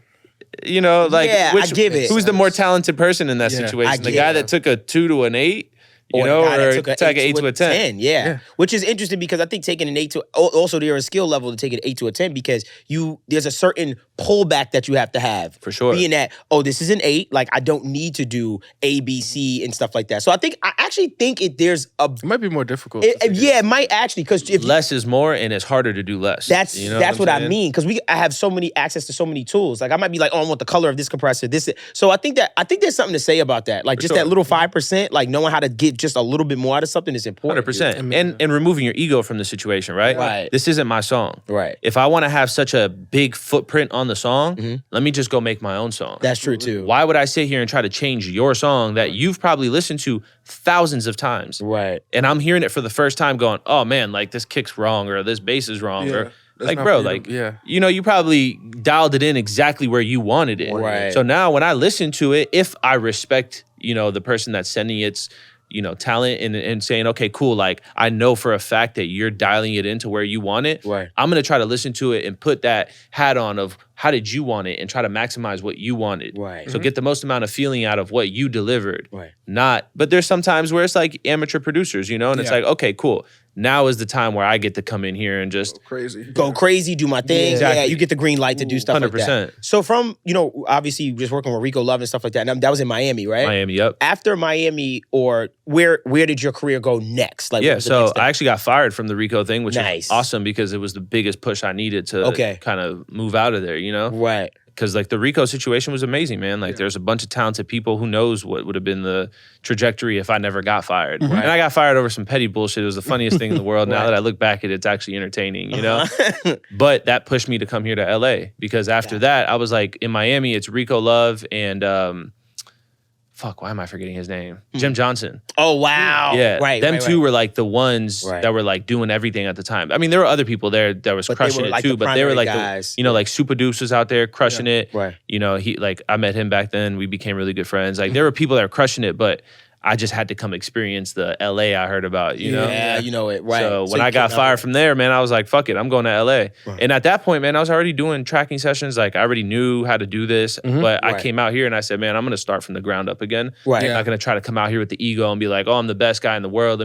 you know, like, Yeah, I give it. who's the more talented person in that Yeah, situation? The get guy it. that took a 2 to an 8, you Or know, the guy that or took take an 8 to a 10. Yeah. Which is interesting because I think taking an 8 to also there is a skill level to take an 8 to a 10 because there's a certain pullback that you have to have. For sure. Being that, this is an 8, like I don't need to do A, B, C and stuff like that. So I actually think there's a It might be more difficult. it might actually because if Less is more and it's harder to do less. That's you know that's what I'm I saying? mean because I have so many access to so many tools. Like I might be like, I want the color of this compressor. So I think there's something to say about that. Like just sure. that little 5%, like knowing how to get just a little bit more out of something is important. 100%. And removing your ego from the situation, right? Right. This isn't my song. Right. If I want to have such a big footprint on the song, let me just go make my own song. That's true too. Why would I sit here and try to change your song that you've probably listened to thousands of times? Right. And I'm hearing it for the first time going, oh man, like this kick's wrong or this bass is wrong. Yeah. Or That's like, not bro, for you to- like, yeah. you know, you probably dialed it in exactly where you wanted it. Right. So now when I listen to it, if I respect, you know, the person that's sending its, you know, talent and saying, okay, cool, like I know for a fact that you're dialing it into where you want it. Right. I'm gonna try to listen to it and put that hat on of how did you want it and try to maximize what you wanted. Right. So get the most amount of feeling out of what you delivered. Right. But there's some times where it's like amateur producers, you know, and it's Yeah. like, okay, cool. Now is the time where I get to come in here and just Crazy. Go crazy, do my thing. Exactly. Yeah, you get the green light to do stuff like that. 100%. So from, obviously just working with Rico Love and stuff like that. And that was in Miami, right? Miami up. After Miami, or where did your career go next? Like, what Yeah, was the so next step? I actually got fired from the Rico thing, which Nice. is awesome because it was the biggest push I needed to Okay. kind of move out of there, you know? Right. Because like the Rico situation was amazing, man. Like there's a bunch of talented people. Who knows what would have been the trajectory if I never got fired. And I got fired over some petty bullshit. It was the funniest thing in the world. Now that I look back at it, it's actually entertaining, you know? But that pushed me to come here to LA because after that, I was like in Miami, it's Rico Love and why am I forgetting his name? Jim Johnson. Oh, wow. Yeah, Right. them right, two right. were like the ones Right. that were like doing everything at the time. I mean, there were other people there that was But they crushing were, it like, too, the but they were primary like guys. like Super Deuce was out there crushing it. Right. You know, I met him back then. We became really good friends. Like there were people that were crushing it, but I just had to come experience the LA I heard about, you know? Yeah, you know it. Right. So when you I got came out fired here. from there, man, I was like, fuck it, I'm going to LA. Right. And at that point, man, I was already doing tracking sessions. Like I already knew how to do this, but I Right. came out here and I said, man, I'm going to start from the ground up again. Right. I'm not going to try to come out here with the ego and be like, oh, I'm the best guy in the world.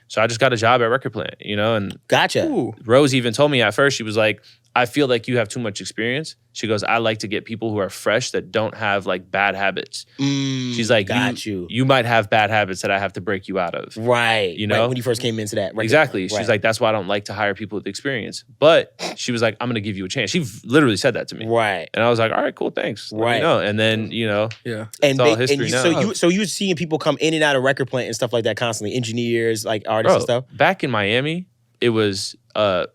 So I just got a job at Record Plant, you know? And Gotcha. Ooh. Rose even told me at first, she was like, I feel like you have too much experience. She goes, I like to get people who are fresh that don't have like bad habits. She's like, got you. you might have bad habits that I have to break you out of. Right. You know? Right, when you first came into that. Right. Exactly. Right. She's like, that's why I don't like to hire people with experience. But she was like, I'm going to give you a chance. She literally said that to me. Right. And I was like, all right, cool, thanks. Let me Right. know. And then, you know, Yeah. And, all history you, now. so you were seeing people come in and out of Record Plant and stuff like that constantly, engineers, like artists bro, and stuff. back in Miami, it was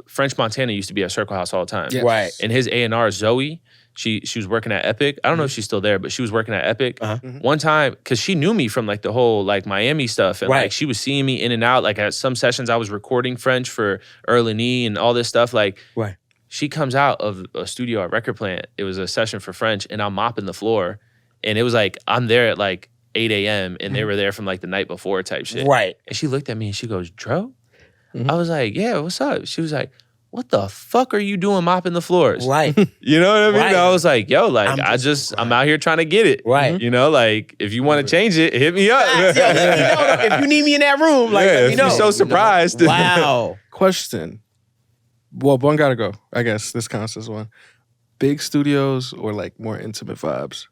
French Montana used to be at Circle House all the time. Yeah. Right. And his A&R, Zoe, she was working at Epic. I don't know if she's still there, but she was working at Epic. One time, because she knew me from like the whole like Miami stuff. And Right. like she was seeing me in and out. Like at some sessions, I was recording French for Erlini and all this stuff. Like Right. she comes out of a studio at Record Plant. It was a session for French, and I'm mopping the floor. And it was like, I'm there at like 8 a.m. and they were there from like the night before type shit. Right. And she looked at me and she goes, Dro? I was like, yeah, what's up? She was like, what the fuck are you doing mopping the floors? Right. You know what I mean? Right. I was like, yo, like, I'm I'm out here trying to get it. Right. You know, like, if you want to change it, hit me up. Facts, yo, let me know. If you need me in that room, like, yeah, let me if know. you're so surprised. Wow. Question. Well, one gotta go. I guess this counts as one. Big studios or like more intimate vibes?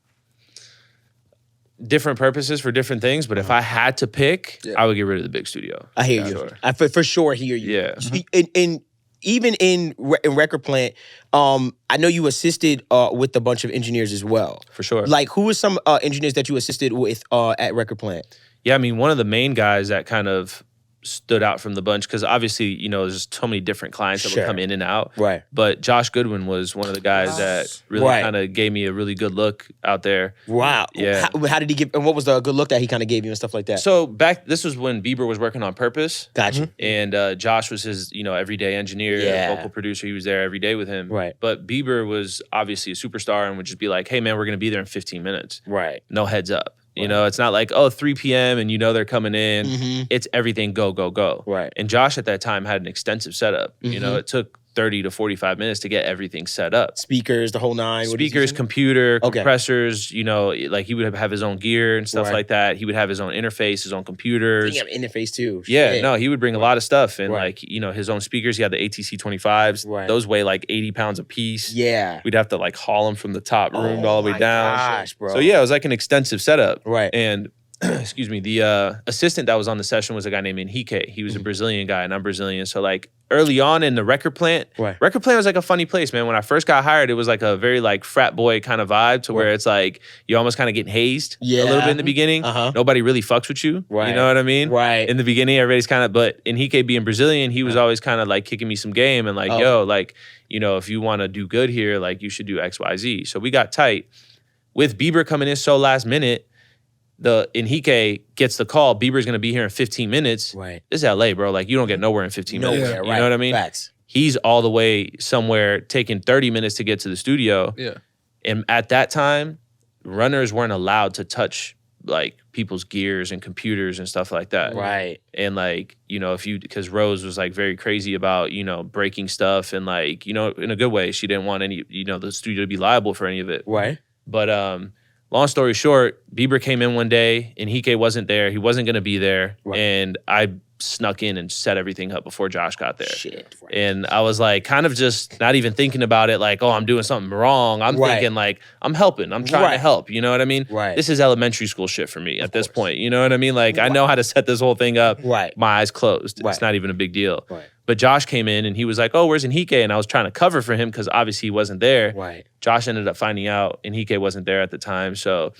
Different purposes for different things, but if I had to pick, Yeah. I would get rid of the big studio. I hear For you. sure. I for sure hear you. Yeah. In even in Record Plant, I know you assisted with a bunch of engineers as well. For sure. Like, who are some engineers that you assisted with at Record Plant? Yeah, I mean, one of the main guys that kind of stood out from the bunch, because obviously, you know, there's so many different clients that Sure. would come in and out. Right. But Josh Goodwin was one of the guys that really Right. kind of gave me a really good look out there. Wow. Yeah. How did he give? And what was the good look that he kind of gave you and stuff like that? So this was when Bieber was working on Purpose. Gotcha. And Josh was his, everyday engineer, Yeah. vocal producer. He was there every day with him. Right. But Bieber was obviously a superstar and would just be like, hey, man, we're going to be there in 15 minutes. Right. No heads up. You Right. know, it's not like, 3 p.m. and they're coming in. Mhm. It's everything go, go, go. Right. And Josh at that time had an extensive setup. You know, it took 30 to 45 minutes to get everything set up. Speakers, the whole nine. What is he Speakers, saying? computer, Okay. compressors, like he would have his own gear and stuff Right. like that. He would have his own interface, his own computers. Damn, interface too. Yeah, Shit. no, he would bring a lot of stuff and Right. his own speakers. He had the ATC 25s. Right. Those weigh like 80 pounds a piece. Yeah. We'd have to like haul them from the top room all the way my down. gosh, bro. So yeah, it was like an extensive setup. Right. And excuse me, the assistant that was on the session was a guy named Henrique. He was a Brazilian guy, and I'm Brazilian. So like early on in the record plant, Right. record plant was like a funny place, man. When I first got hired, it was like a very like frat boy kind of vibe to where it's like you almost kind of getting hazed a little Yeah. bit in the beginning. Uh-huh. Nobody really fucks with you. Right. You know what I mean? Right. In the beginning, everybody's kind of, but Henrique being Brazilian, he was always kind of like kicking me some game and like, Oh. yo, like, if you want to do good here, like you should do X, Y, Z. So we got tight. With Bieber coming in so last minute, the Henrique gets the call, Bieber's gonna be here in 15 minutes. Right. This is LA, bro. Like you don't get nowhere in 15 minutes. Nowhere, You right. know what I mean? Facts. He's all the way somewhere taking 30 minutes to get to the studio. Yeah. And at that time, runners weren't allowed to touch like people's gears and computers and stuff like that. Right. And like, because Rose was like very crazy about, breaking stuff and like, in a good way, she didn't want any, the studio to be liable for any of it. Right. But long story short, Bieber came in one day and Henrique wasn't there. He wasn't going to be there. Right. And I snuck in and set everything up before Josh got there. Shit. Right. And I was like, kind of just not even thinking about it like, oh, I'm doing something wrong. I'm Right. thinking like, I'm helping. I'm trying to Right. help. You know what I mean? Right. This is elementary school shit for me at this point. You know what I mean? Like, I know how to set this whole thing up. Right. My eyes closed. Right. It's not even a big deal. Right. But Josh came in and he was like, oh, where's Henrique? And I was trying to cover for him because obviously he wasn't there. Right. Josh ended up finding out Henrique wasn't there at the time. So,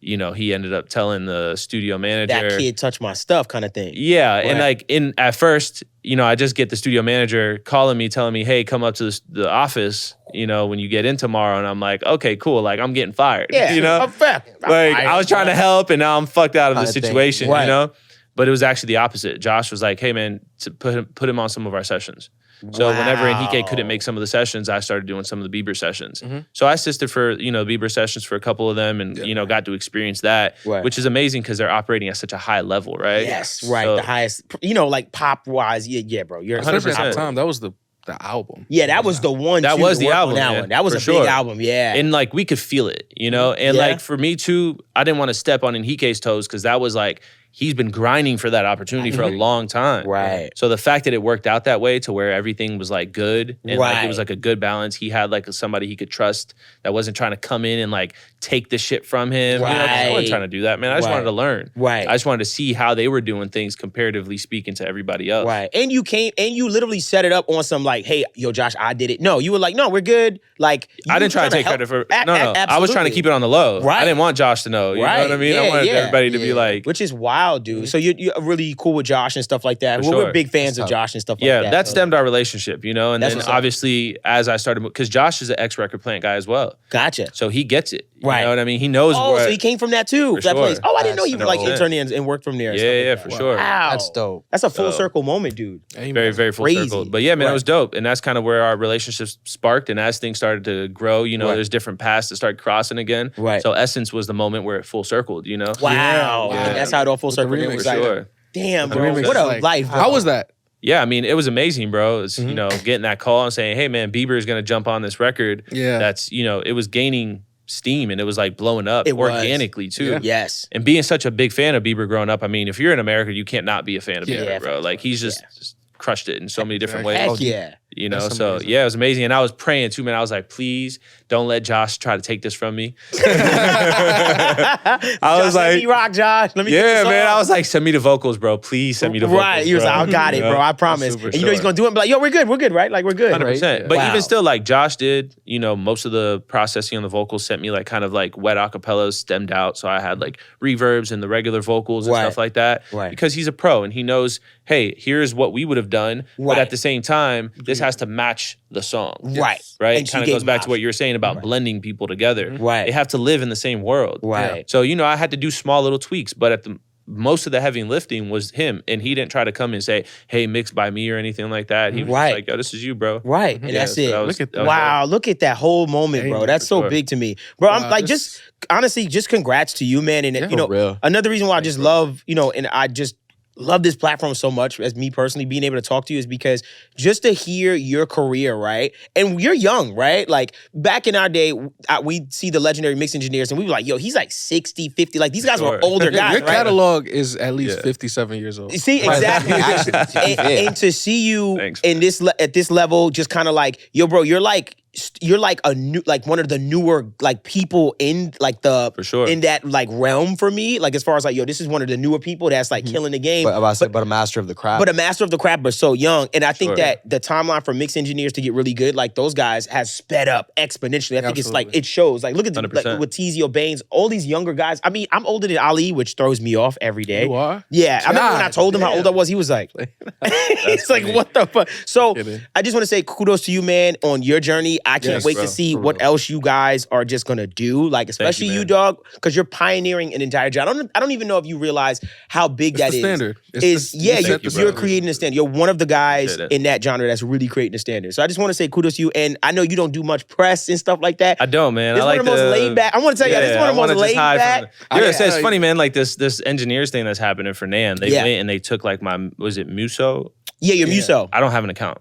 he ended up telling the studio manager. That kid touched my stuff, kind of thing. Yeah. And Right. like at first, I just get the studio manager calling me, telling me, hey, come up to the office, when you get in tomorrow. And I'm like, okay, cool. Like I'm getting fired. Yeah. A fact. Like I was trying to help and now I'm fucked out of the Kinda thing. situation, Right. But it was actually the opposite. Josh was like, hey man, to put him on some of our sessions. So whenever Henrique couldn't make some of the sessions, I started doing some of the Bieber sessions. So I assisted for, Bieber sessions for a couple of them and, got to experience that, Right. which is amazing because they're operating at such a high level, right? Yes. Right. So- The highest, like pop wise. Yeah, bro. You're 100%. Especially at the time, that was the album. Yeah, that was the one. That too, was to the work on album, That man, one. That was for a sure. big album. Yeah. And like we could feel it, And Yeah. like for me too, I didn't want to step on Henrique's toes because that was like he's been grinding for that opportunity for a long time. Right. So the fact that it worked out that way to where everything was like good and like Right. it was like a good balance, he had like somebody he could trust that wasn't trying to come in and like take the shit from him. 'Cause I Right. wasn't trying to do that, man. I just Right. wanted to learn. Right. I just wanted to see how they were doing things comparatively speaking to everybody else. Right. And you came and you literally set it up on some like, hey, yo, Josh, I did it. No, you were like, no, we're good. Like I didn't try to take credit for no. I was trying to keep it on the low. Right. I didn't want Josh to know. You know what I mean? I Yeah, wanted yeah. everybody to be like, which is wild. Wow, dude. So you're really cool with Josh and stuff like that. For We're sure. big fans of tough. Josh and stuff Yeah, like that. that So stemmed our relationship, you know? And That's then what's up. obviously as I started, because Josh is an ex-record plant guy as well. Gotcha. So he gets it. You Right. know what I mean? He knows Oh, where. so he came from that too. For That sure. place. Oh, I didn't know you That's like 100%. interned and worked from there. and stuff Yeah, like yeah, that. for sure. Wow. That's dope. That's a full So- circle moment, dude. Very, very full Crazy. circle. But yeah, man, Right. it was dope. And that's kind of where our relationship sparked. And as things started to grow, you know, Right. there's different paths that start crossing again. Right. So Essence was the moment where it full circled, you know? Wow. Yeah. And that's how it all full With the circle. remix, It was For like, sure. damn, The bro. remix What is a like- life. Bro. How was that? Yeah, I mean, it was amazing, bro. It's, Mm-hmm. you know, getting that call and saying, hey, man, Bieber is going to jump on this record. Yeah. That's, you know, it was gaining steam and it was like blowing up It was. organically too. Yeah. Yes. And being such a big fan of Bieber growing up, I mean, if you're in America, you can't not be a fan of Yeah. Bieber, Yeah, bro. Like he's just crushed it in so many different ways. Heck yeah. You know, That's so amazing. yeah, it was amazing. And I was praying too, man. I was like, please don't let Josh try to take this from me. I was let like- me rock, Josh. Let me get Yeah, this man. off. I was like, send me the vocals, bro. Please send me the vocals. Right. He was bro. like, I got it, bro. I promise. super And you know he's sure. gonna do it and be like, yo, we're good, right? Like we're good. 100%. But Wow. even still, like Josh did, you know, most of the processing on the vocals sent me like kind of like wet acapellas stemmed out. So I had like reverbs and the regular vocals and Right. stuff like that. Right. Because he's a pro and he knows, hey, here's what we would have done. Right. But at the same time, this has to match the song. Right. Right? And she Kind of gave goes him back to options. what you were saying about blending people together. Right. They have to live in the same world. Right. So, you know, I had to do small little tweaks, but at the most of the heavy lifting was him. And he didn't try to come and say, hey, mixed by me or anything like that. He was Right. just like, yo, this is you, bro. Right. And Yeah, that's so it. that was- Look at that was Wow, look at that whole moment, bro. Damn, That's for so sure. big to me. Bro, I'm Wow, like, this- just honestly, just congrats to you, man. And, you know, For real. another reason why I just love, you know, and I just love this platform so much as me personally being able to talk to you is because just to hear your career, right? And you're young, right? Like back in our day, we'd see the legendary mix engineers and we were like, yo, he's like 60, 50. Like these guys were Sure. older guys, Your right? catalog is at least Yeah. 57 years old. See, Right. exactly. Actually, to be and, fair. and to see you Thanks, in this at this level, just kind of like, yo, bro, you're like a new, like one of the newer like people in like the For sure. in that like realm for me. Like as far as like, yo, this is one of the newer people that's like killing the game. But a master of the craft. But a master of the craft, but so young. And I think Sure. that the timeline for mix engineers to get really good, like those guys, has sped up exponentially. I think it's like, Absolutely. it shows. Like, look at the, like, 100%. with Tizio Baines, all these younger guys. I mean, I'm older than Ali, which throws me off every day. You are? Yeah. I remember when I God told him how damn. old I was, he was like, he's like, funny. what the fuck? So Kidding. I just want to say kudos to you, man, on your journey. I can't Yes, wait bro. to see For what real. else you guys are just gonna do. Like, especially you, man. dog, because you're pioneering an entire genre. I don't even know if you realize how big It's that the is. standard. It's Is the- yeah, you set you're, the you're standard. creating a standard. You're one of the guys Appreciate it. in that genre that's really creating a standard. So I just want to say kudos to you. And I know you don't do much press and stuff like that. I don't, man. This I is like one of the most laid back. I want to tell you, this is one of the most laid back. Yeah, Yeah. it's funny, man. Like this engineers thing that's happening for Nan. They Yeah. went and they took like was it Muso? Yeah, your Muso. I don't have an account.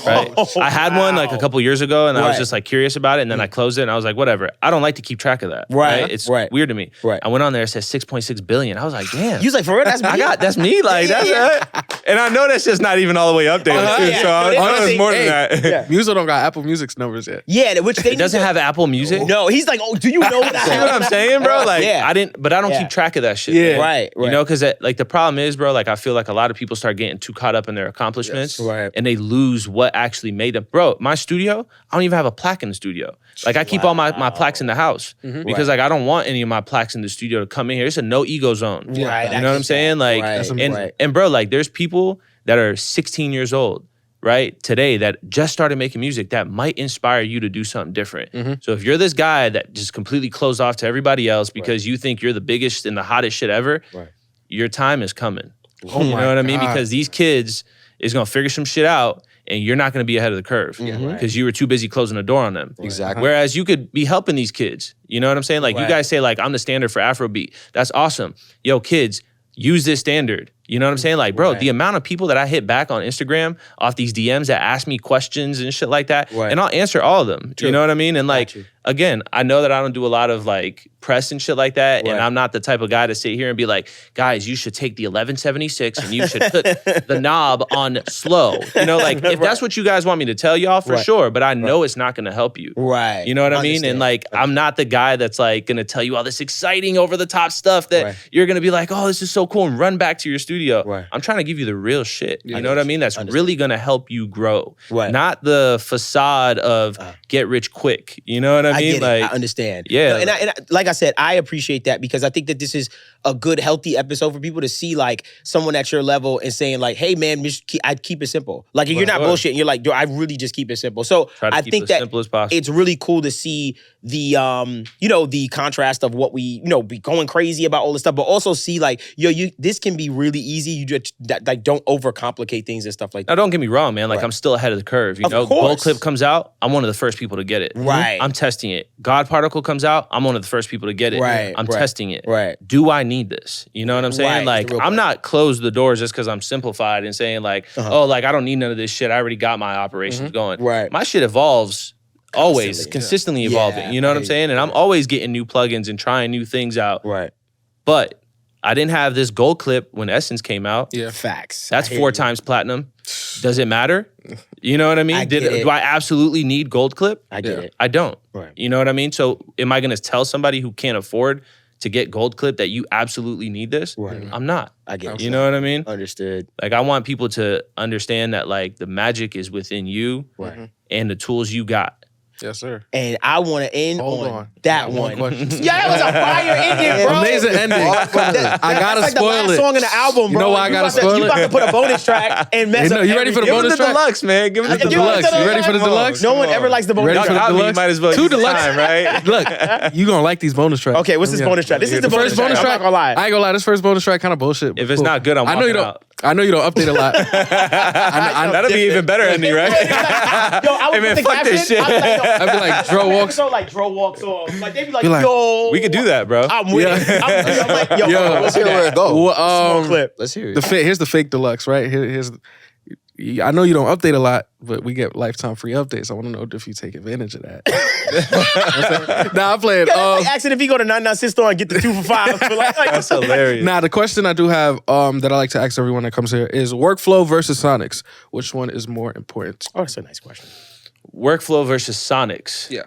Right? Oh, I had one like a wow. couple years ago and I was Right. just like curious about it and then I closed it and I was like, whatever. I don't like to keep track of that. Right. It's Right. weird to me. Right. I went on there, it says 6.6 billion. I was like, damn. You was like, for real? That's me. That's me. Like, Yeah, that's yeah. it. And I know that's just not even all the way updated. Uh-huh, too, yeah. So I No, know they- it's more than hey, that. Yeah. Muso don't got Apple Music's numbers yet. Yeah, which they It doesn't have Apple Music. No, he's like, oh, do you know what I See have? what I'm saying, bro? Like, Yeah. I didn't, but I don't Yeah. keep track of that shit. Yeah. man. Right, right. You know, because like the problem is, bro, like I feel like a lot of people start getting too caught up in their accomplishments, Yes. Right. and they lose what actually made them. Bro, my studio, I don't even have a plaque in the studio. Like I keep all my plaques in the house because like I don't want any of my plaques in the studio to come in here. It's a no ego zone. Right, You know what I'm saying? Like, Right, That's and, right. and bro, like there's people that are 16 years old. Right today, that just started making music that might inspire you to do something different. So if you're this guy that just completely closed off to everybody else because you think you're the biggest and the hottest shit ever, your time is coming. Oh You my know what I mean? God. Because these kids is gonna figure some shit out, and you're not gonna be ahead of the curve because you were too busy closing the door on them. Exactly. Whereas you could be helping these kids. You know what I'm saying? Like you Right. guys say, like I'm the standard for Afrobeat. That's awesome. Yo, kids, use this standard. You know what I'm saying? Like, bro, the amount of people that I hit back on Instagram off these DMs that ask me questions and shit like that, Right. and I'll answer all of them. You know what I mean? And like, you. again, I know that I don't do a lot of like press and shit like that, and Right. I'm not the type of guy to sit here and be like, guys, you should take the 1176 and you should put the knob on slow. You know, like if that's what you guys want me to tell y'all, for Right. sure, but I know it's not going to help you. Right. You know what I mean? Understand. And like, I'm not the guy that's like going to tell you all this exciting over the top stuff that Right. you're going to be like, oh, this is so cool, and run back to your studio studio, Right. I'm trying to give you the real shit. Yeah. You know what I mean? That's really gonna help you grow. Right. Not the facade of get rich quick. You know what I mean? get it. I understand. Yeah. No, and I, like I said, I appreciate that because I think that this is a good, healthy episode for people to see like someone at your level and saying like, "Hey, man, I'd keep it simple." Like you're not bullshitting. You're like, "Dude, I really just keep it simple." So Try to I keep think it as that simple as possible. it's really cool to see the the contrast of what we be going crazy about all this stuff, but also see like this can be really easy. You just like don't overcomplicate things and stuff like that. Now, don't get me wrong, man. Like, I'm still ahead of the curve. You Of know, course. Gold Clip comes out, I'm one of the first people to get it. Right. I'm testing it. God Particle comes out, I'm one of the first people to get it. Right, I'm right, testing it. right. Do I need this? You know what I'm saying? Right, Like, it's a real I'm not closed the doors just because I'm simplified and saying like, oh, like I don't need none of this shit. I already got my operations going. Right. My shit evolves. Always consistently evolving. Yeah, You know what I'm saying? And I'm always getting new plugins and trying new things out. Right. But I didn't have this Gold Clip when Essence came out. Yeah. Facts. That's I hear 4 you. times platinum. Does it matter? You know what I mean? I get it. Do I absolutely need Gold Clip? I get it. I don't. Right. You know what I mean? So am I going to tell somebody who can't afford to get Gold Clip that you absolutely need this? Right. I'm not. I get it. You know what I mean? Understood. Like I want people to understand that like the magic is within you Right. and the tools you got. Yes, sir. And I want to end Hold on on. that One one. question. Yeah, that was a fire ending, bro. Amazing ending. I gotta That's like spoil the last it. song in the album, bro. You know why I gotta spoil You it? about to put a bonus track and mess Hey, no, up you ready for the everything. bonus track? deluxe, man. Give It's the deluxe. You ready for the deluxe? No one ever likes the bonus Ready for track. the deluxe? might as well Two use the deluxe. time, right? Look, you gonna like these bonus tracks. Okay, what's this bonus track? This is the first bonus I'm track. not gonna lie. I ain't gonna lie. This first bonus track kind of bullshit. but If it's cool. not good, I'm I know you walking don't. out. I know you don't update a lot. That'll be even better ending, right? Yo, I would Hey, man, put the fuck this caption. shit. I'd be like, Dro walks. So like Dro walks on. Like they be like, Be like, yo, We could do that, bro. I'm with it. I'm like, yo, Yo, Let's hear where it goes. Well, small clip. Let's hear it. Here's the fake deluxe, right? Here's. I know you don't update a lot, but we get lifetime free updates. I want to know if you take advantage of that. Nah, I'm playing. Like asking if he go to 99 Cent store and get the 2 for 5. That's hilarious. Nah, the question I do have that I like to ask everyone that comes here is workflow versus Sonics. Which one is more important? Oh, that's a nice question. Workflow versus Sonics. Yeah.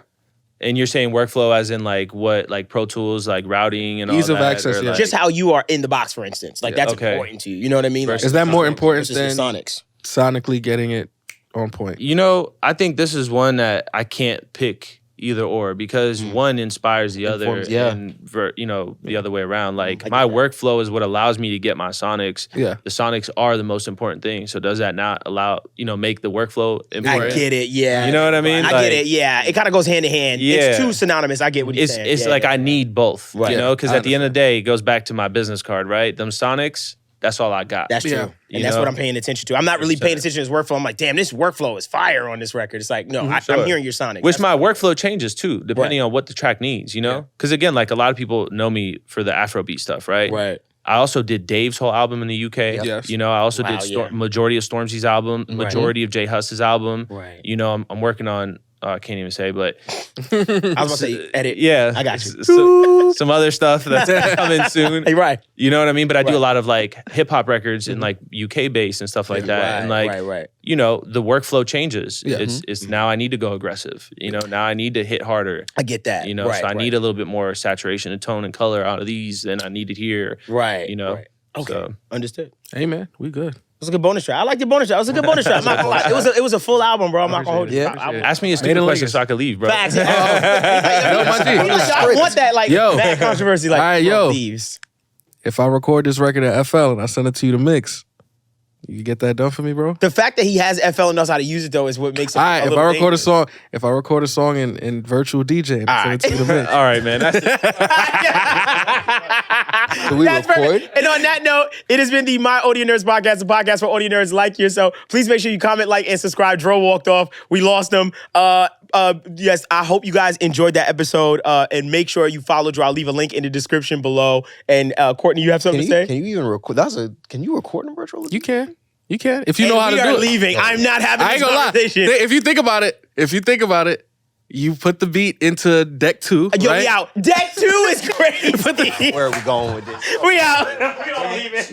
And you're saying workflow as in like what, like Pro Tools, like routing and all Ease that? of access, or yeah. like- Just how you are in the box, for instance. Like that's Okay. important to you. You know what I mean? Like, Is that more important versus than the Sonics? sonically getting it on point? You know, I think this is one that I can't pick either or because one inspires the other Informs, yeah. and the other way around. Like my workflow is what allows me to get my Sonics. Yeah. The Sonics are the most important thing. So does that not allow, make the workflow important? I get it. Yeah. You know what I mean? I Like- get it. Yeah. It kind of goes hand in hand. Yeah. It's too synonymous. I get what you're It's saying. it's Yeah, like yeah. I need both, Right. you know, because I at the end of the day, it goes back to my business card, right? Them Sonics, that's all I got. That's true. Yeah. And You that's know? what I'm paying attention to. I'm not really paying attention to his workflow. I'm like, damn, this workflow is fire on this record. It's like, no, I'm Sure. hearing your Sonic. Which my workflow changes too, depending on what the track needs, you know? Because again, like a lot of people know me for the Afrobeat stuff, right? Right. I also did Dave's whole album in the UK. Yes. You know, I also Wow, did yeah. majority of Stormzy's album, majority of J Huss's album. Right. You know, I'm working on, I can't even say, but I was about to say, edit. yeah. I got you. Some other stuff that's coming soon. Hey, right. You know what I mean? But I do Right. a lot of like hip hop records and like UK bass and stuff like that. And like, right. you know, the workflow changes. Yeah. It's now I need to go aggressive. You know, now I need to hit harder. I get that. You know, right, so I right. need a little bit more saturation and tone and color out of these than I needed here. Right. You know, Right. Okay. so- Understood. Hey man, we good. It was a good bonus track. I like the bonus track. It was a good bonus track. I'm not gonna lie. It was a full album, bro. I'm not gonna hold you. Yeah. Ask me a Made stupid it question like so I could leave, bro. Facts. Yo, my G. I want that like Yo. bad controversy. Like, All right, yo. leaves. If I record this record at FL and I send it to you to mix, you get that done for me, bro? The fact that he has FL and knows how to use it though is what makes it. All right, a if little I record a dangerous. song, in virtual DJ and send it to you to mix. All right, man. That's Do we That's record? perfect. And on that note, it has been the My Audio Nerds podcast, a podcast for audio nerds like yourself. Please make sure you comment, like, and subscribe. Dro walked off. We lost him. Yes, I hope you guys enjoyed that episode. And make sure you follow Dro. I'll leave a link in the description below. And Courtney, you have something to say? Can you even record? Can you record in virtual? You can. You can. If you And know how to we do are it. leaving. I'm not having I this ain't gonna lie. conversation. If you think about it, you put the beat into deck 2, Yo, right? we out. Deck 2 is crazy. Where are we going with this? We out. We don't leave it.